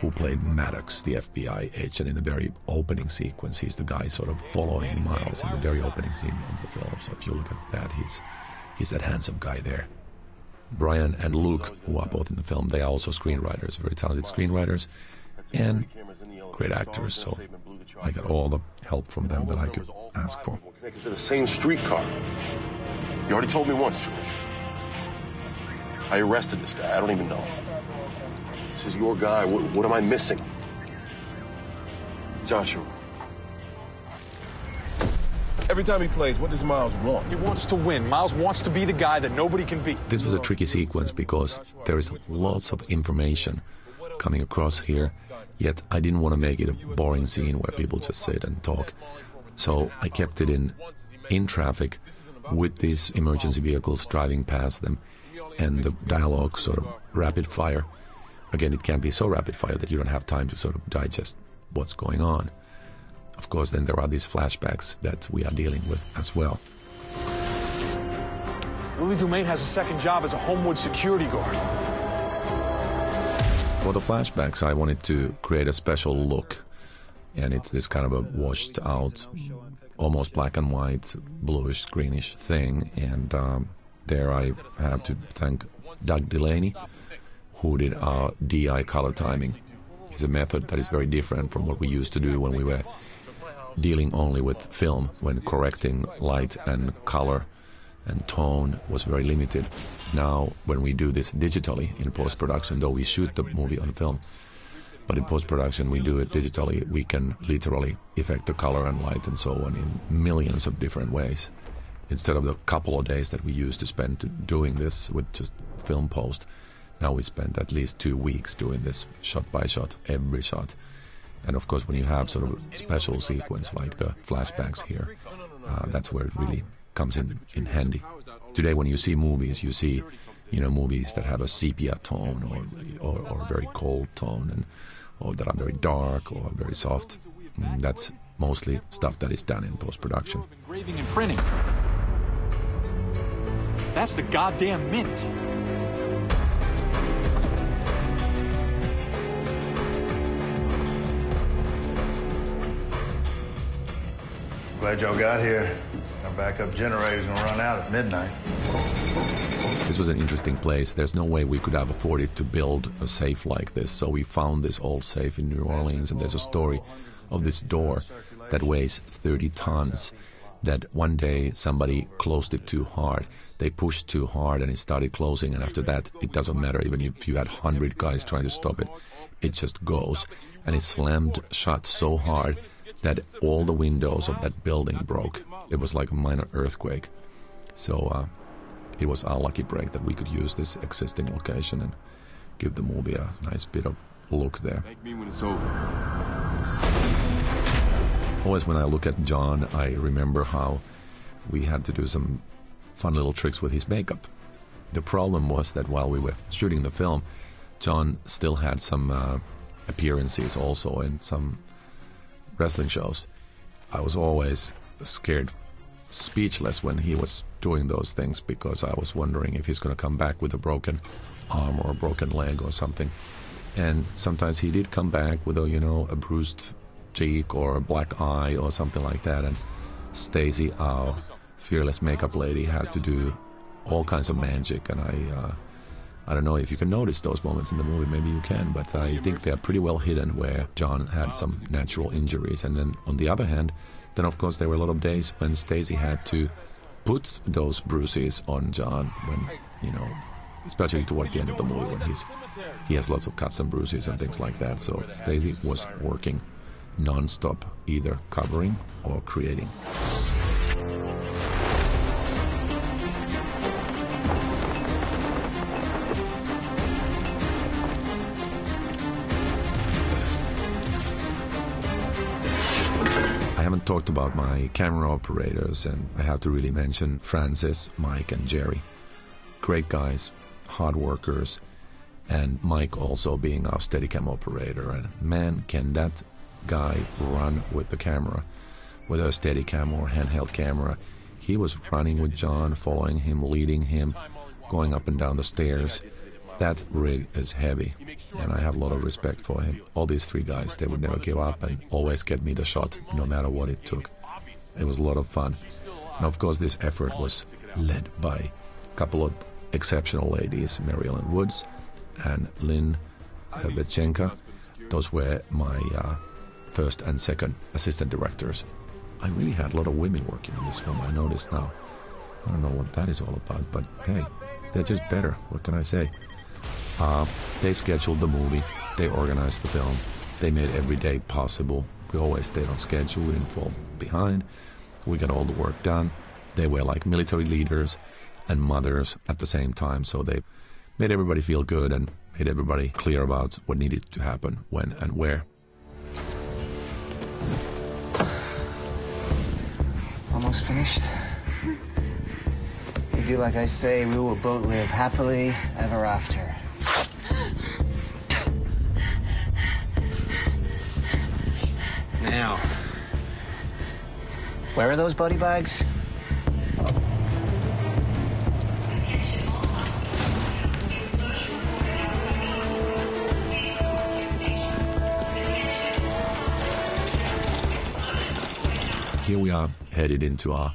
who played Maddox, the FBI agent, in the very opening sequence. He's the guy sort of following Miles in the very opening scene of the film. So if you look at that, he's that handsome guy there. Brian and Luke, who are both in the film, they are also screenwriters, very talented screenwriters and great actors. So I got all the help from them that I could ask for. We're connected to the same streetcar. You already told me once, George. I arrested this guy. I don't even know. This is your guy. What am I missing? Joshua. Every time he plays, what does Miles want? He wants to win. Miles wants to be the guy that nobody can beat. This was a tricky sequence because there is lots of information coming across here, yet I didn't want to make it a boring scene where people just sit and talk. So I kept it in traffic with these emergency vehicles driving past them and the dialogue sort of rapid fire. Again, it can be so rapid fire that you don't have time to sort of digest what's going on. Of course, then there are these flashbacks that we are dealing with as well. Willie Dumaine has a second job as a Homewood security guard. For the flashbacks, I wanted to create a special look. And it's this kind of a washed out, almost black and white, bluish, greenish thing. And there I have to thank Doug Delaney, who did our DI color timing. It's a method that is very different from what we used to do when we were dealing only with film, when correcting light and color and tone was very limited. Now, when we do this digitally in post-production, though we shoot the movie on film, but in post-production we do it digitally, we can literally affect the color and light and so on in millions of different ways. Instead of the couple of days that we used to spend doing this with just film post, now we spend at least 2 weeks doing this shot by shot, every shot. And of course, when you have sort of a special sequence like the flashbacks here, that's where it really comes in handy. Today, when you see movies, you see, you know, movies that have a sepia tone or a very cold tone, or that are very dark or very soft. That's mostly stuff that is done in post-production. Engraving and printing. That's the goddamn mint. Glad y'all got here. Our backup generator's gonna run out at midnight. This was an interesting place. There's no way we could have afforded to build a safe like this, so we found this old safe in New Orleans, and there's a story of this door that weighs 30 tons, that one day somebody closed it too hard. They pushed too hard and it started closing, and after that, it doesn't matter even if you had 100 guys trying to stop it. It just goes, and it slammed shut so hard that all the windows of that building broke. It was like a minor earthquake. So it was our lucky break that we could use this existing location and give the movie a nice bit of look there. Thank me when it's over. Always when I look at John, I remember how we had to do some fun little tricks with his makeup. The problem was that while we were shooting the film, John still had some appearances also in some wrestling shows. I was always scared, speechless when he was doing those things, because I was wondering if he's going to come back with a broken arm or a broken leg or something. And sometimes he did come back with a bruised cheek or a black eye or something like that. And Stacy, our fearless makeup lady, had to do all kinds of magic. And I don't know if you can notice those moments in the movie, maybe you can, but I think they're pretty well hidden where John had some natural injuries. And then on the other hand, then of course there were a lot of days when Stacy had to put those bruises on John when, especially toward the end of the movie when he has lots of cuts and bruises and things like that. So Stacy was working non-stop, either covering or creating. I haven't talked about my camera operators, and I have to really mention Francis, Mike, and Jerry. Great guys, hard workers, and Mike also being our Steadicam operator. And man, can that guy run with the camera, whether a Steadicam or handheld camera. He was running with John, following him, leading him, going up and down the stairs. That rig is heavy, and I have a lot of respect for him. All these three guys, they would never give up and always get me the shot, no matter what it took. It was a lot of fun. And of course, this effort was led by a couple of exceptional ladies, Marilyn Woods and Lynn Betchenka. Those were my first and second assistant directors. I really had a lot of women working on this film, I noticed now. I don't know what that is all about, but hey, they're just better. What can I say? They scheduled the movie, they organized the film, they made every day possible. We always stayed on schedule, we didn't fall behind, we got all the work done. They were like military leaders and mothers at the same time, so they made everybody feel good and made everybody clear about what needed to happen, when and where. Almost finished. You do like I say, we will both live happily ever after. Now, where are those buddy bags? Here we are headed into our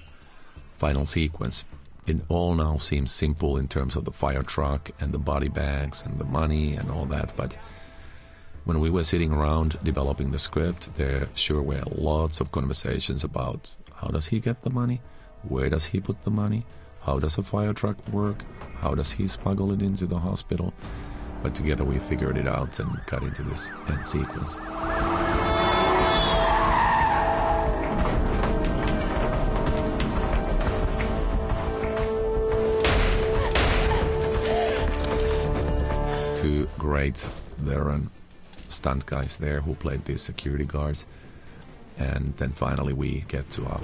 final sequence. It all now seems simple in terms of the fire truck and the body bags and the money and all that, but when we were sitting around developing the script, there sure were lots of conversations about how does he get the money, where does he put the money, how does a fire truck work, how does he smuggle it into the hospital. But together we figured it out and got into this end sequence. Two great veteran stunt guys there who played these security guards. And then finally we get to our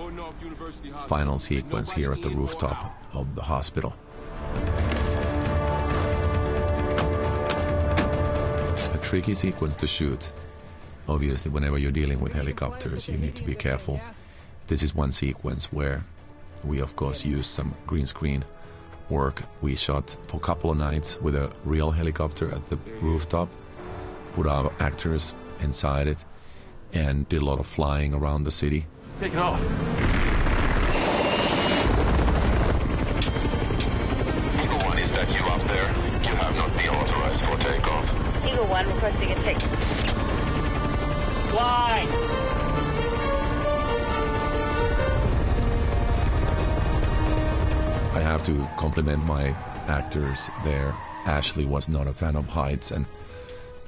final sequence here at the rooftop of the hospital. A tricky sequence to shoot. Obviously, whenever you're dealing with helicopters, you need to be careful. This is one sequence where we, of course, used some green screen work. We shot for a couple of nights with a real helicopter at the rooftop, put our actors inside it, and did a lot of flying around the city. Take it off. Eagle 1, is that you up there? You have not been authorized for takeoff. Eagle 1 requesting a take. Fly! I have to compliment my actors there. Ashley was not a fan of heights and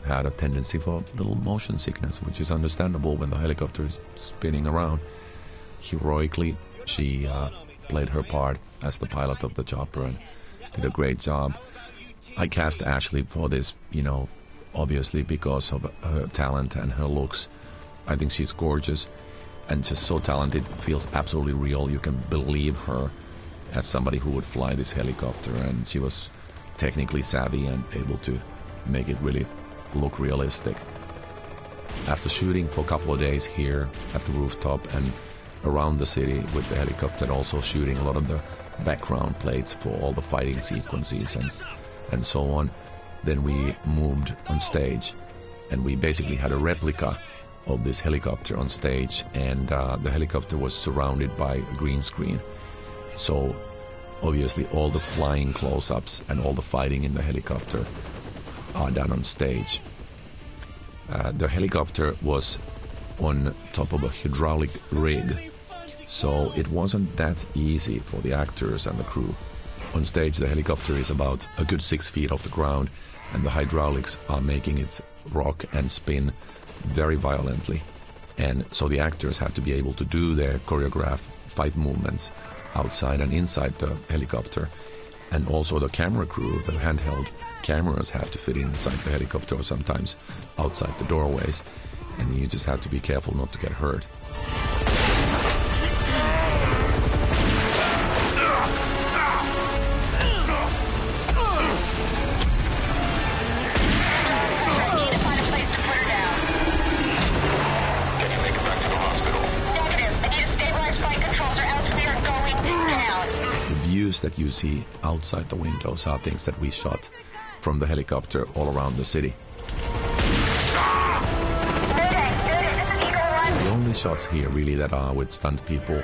had a tendency for a little motion sickness, which is understandable when the helicopter is spinning around. Heroically, she played her part as the pilot of the chopper and did a great job. I cast Ashley for this, obviously because of her talent and her looks. I think she's gorgeous and just so talented, feels absolutely real. You can believe her as somebody who would fly this helicopter, and she was technically savvy and able to make it really look realistic. After shooting for a couple of days here at the rooftop and around the city with the helicopter, also shooting a lot of the background plates for all the fighting sequences and so on, then we moved on stage, and we basically had a replica of this helicopter on stage, and the helicopter was surrounded by a green screen. So obviously all the flying close-ups and all the fighting in the helicopter are done on stage. The helicopter was on top of a hydraulic rig, so it wasn't that easy for the actors and the crew. On stage, the helicopter is about a good 6 feet off the ground, and the hydraulics are making it rock and spin very violently. And so the actors had to be able to do their choreographed fight movements outside and inside the helicopter. And also the camera crew, the handheld cameras, had to fit inside the helicopter or sometimes outside the doorways. And you just have to be careful not to get hurt. That you see outside the windows are things that we shot from the helicopter all around the city. The only shots here really that are with stunt people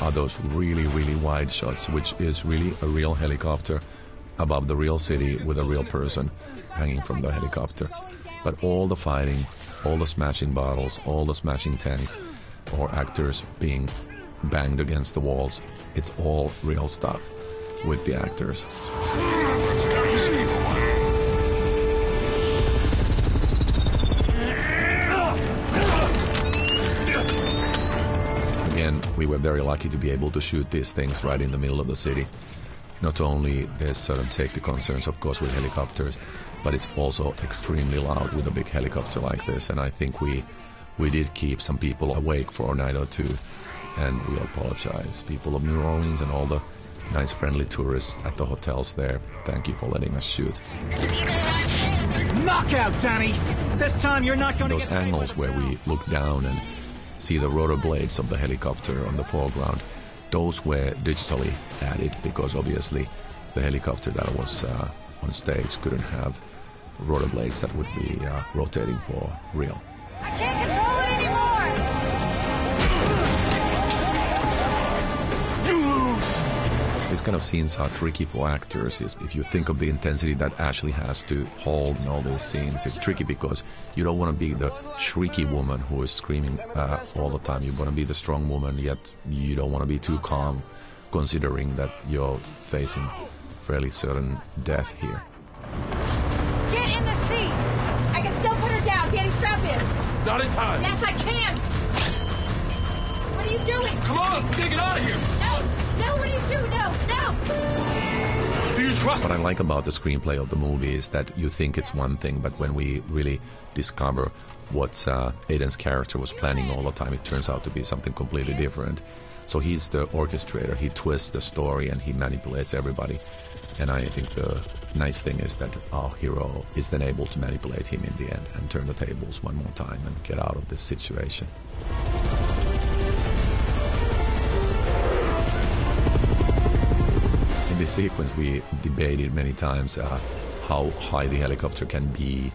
are those really, really wide shots, which is really a real helicopter above the real city with a real person hanging from the helicopter. But all the fighting, all the smashing bottles, all the smashing tanks, or actors being banged against the walls, it's all real stuff with the actors. Again, we were very lucky to be able to shoot these things right in the middle of the city. Not only there's certain safety concerns, of course, with helicopters, but it's also extremely loud with a big helicopter like this, and I think we did keep some people awake for a night or two, and we apologize. People of New Orleans and all the nice friendly tourists at the hotels there, thank you for letting us shoot. Knockout, Danny! This time you're not going to get... Those angles where we look down and see the rotor blades of the helicopter on the foreground, those were digitally added because obviously the helicopter that was on stage couldn't have rotor blades that would be rotating for real. I can't control it anymore! These kind of scenes are tricky for actors. If you think of the intensity that Ashley has to hold in all these scenes, it's tricky because you don't want to be the shrieky woman who is screaming all the time. You want to be the strong woman, yet you don't want to be too calm, considering that you're facing fairly certain death here. Get in the seat! I can still put her down. Danny, strap in. Not in time. Yes, I can. What are you doing? Come on, take it out of here. No, what do you do? No. Do you trust What I like about the screenplay of the movie is that you think it's one thing, but when we really discover what Aiden's character was planning all the time, it turns out to be something completely different. So he's the orchestrator, he twists the story and he manipulates everybody. And I think the nice thing is that our hero is then able to manipulate him in the end and turn the tables one more time and get out of this situation. In this sequence, we debated many times how high the helicopter can be,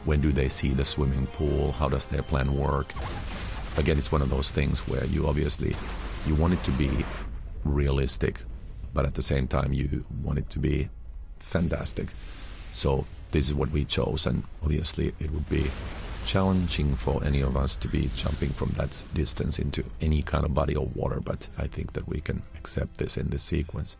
when do they see the swimming pool, how does their plan work. Again, it's one of those things where you want it to be realistic, but at the same time you want it to be fantastic. So this is what we chose, and obviously it would be challenging for any of us to be jumping from that distance into any kind of body of water, but I think that we can accept this in this sequence.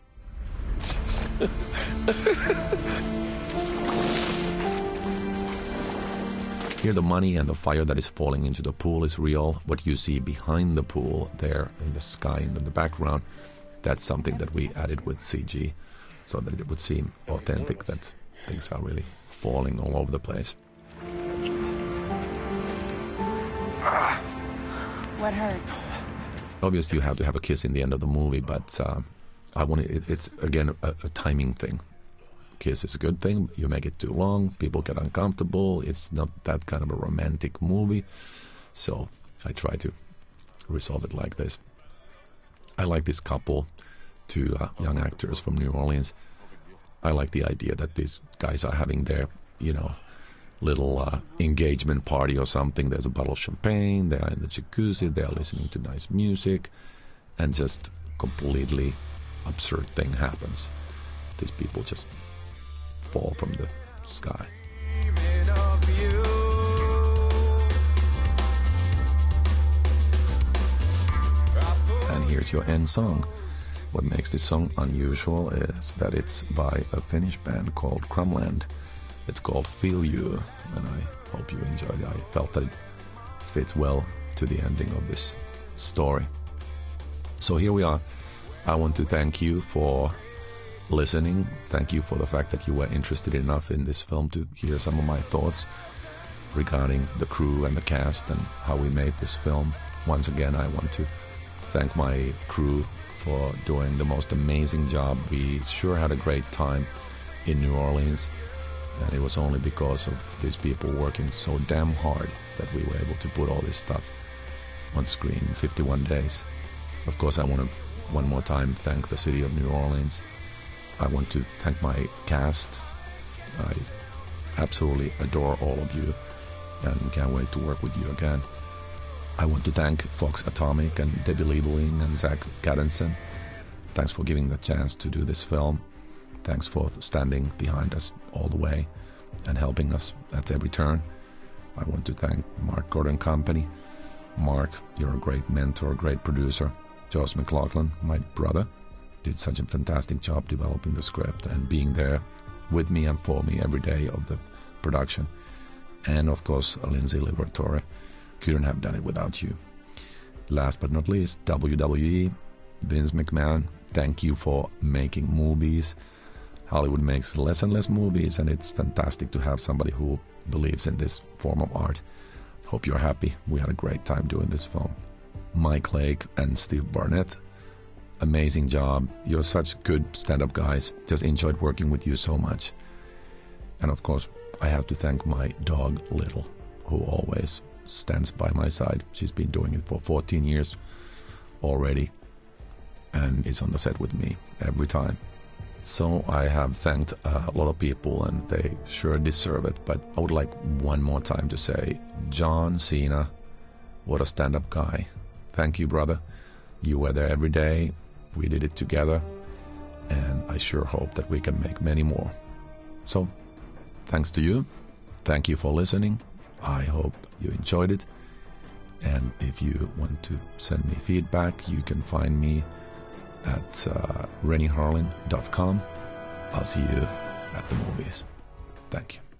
Here the money and the fire that is falling into the pool is real. What you see behind the pool there in the sky and in the background, that's something that we added with CG so that it would seem authentic, that things are really falling all over the place. What hurts? Obviously you have to have a kiss in the end of the movie, but it's again a timing thing. kiss is a good thing. You make it too long, people get uncomfortable. It's not that kind of a romantic movie. So I try to resolve it like this. I like this couple, two young actors from New Orleans. I like the idea that these guys are having their, little engagement party or something. There's a bottle of champagne, they are in the jacuzzi, they are listening to nice music, and just completely absurd thing happens. These people just fall from the sky. And here's your end song. What makes this song unusual is that it's by a Finnish band called Crumland. It's called Feel You, and I hope you enjoyed it. I felt that it fit well to the ending of this story. So here we are. I want to thank you for listening. Thank you for the fact that you were interested enough in this film to hear some of my thoughts regarding the crew and the cast and how we made this film. Once again, I want to thank my crew for doing the most amazing job. We sure had a great time in New Orleans, and it was only because of these people working so damn hard that we were able to put all this stuff on screen in 51 days. Of course, I want to one more time thank the city of New Orleans. I want to thank my cast. I absolutely adore all of you and can't wait to work with you again. I want to thank Fox Atomic and Debbie Liebling and Zach Gadenson. Thanks for giving the chance to do this film. Thanks for standing behind us all the way and helping us at every turn. I want to thank Mark Gordon Company. Mark, you're a great mentor, great producer. Josh McLaughlin, my brother, did such a fantastic job developing the script and being there with me and for me every day of the production. And of course, Lindsay Liberatore. Couldn't have done it without you. Last but not least, WWE, Vince McMahon, thank you for making movies. Hollywood makes less and less movies, and it's fantastic to have somebody who believes in this form of art. Hope you're happy. We had a great time doing this film. Mike Lake and Steve Barnett, amazing job. You're such good stand-up guys. Just enjoyed working with you so much. And of course, I have to thank my dog, Little, who always stands by my side. She's been doing it for 14 years already and is on the set with me every time. So I have thanked a lot of people and they sure deserve it, but I would like one more time to say, John Cena, what a stand-up guy. Thank you, brother. You were there every day. We did it together, and I sure hope that we can make many more. So, thanks to you. Thank you for listening. I hope you enjoyed it. And if you want to send me feedback, you can find me at rennieharlin.com. I'll see you at the movies. Thank you.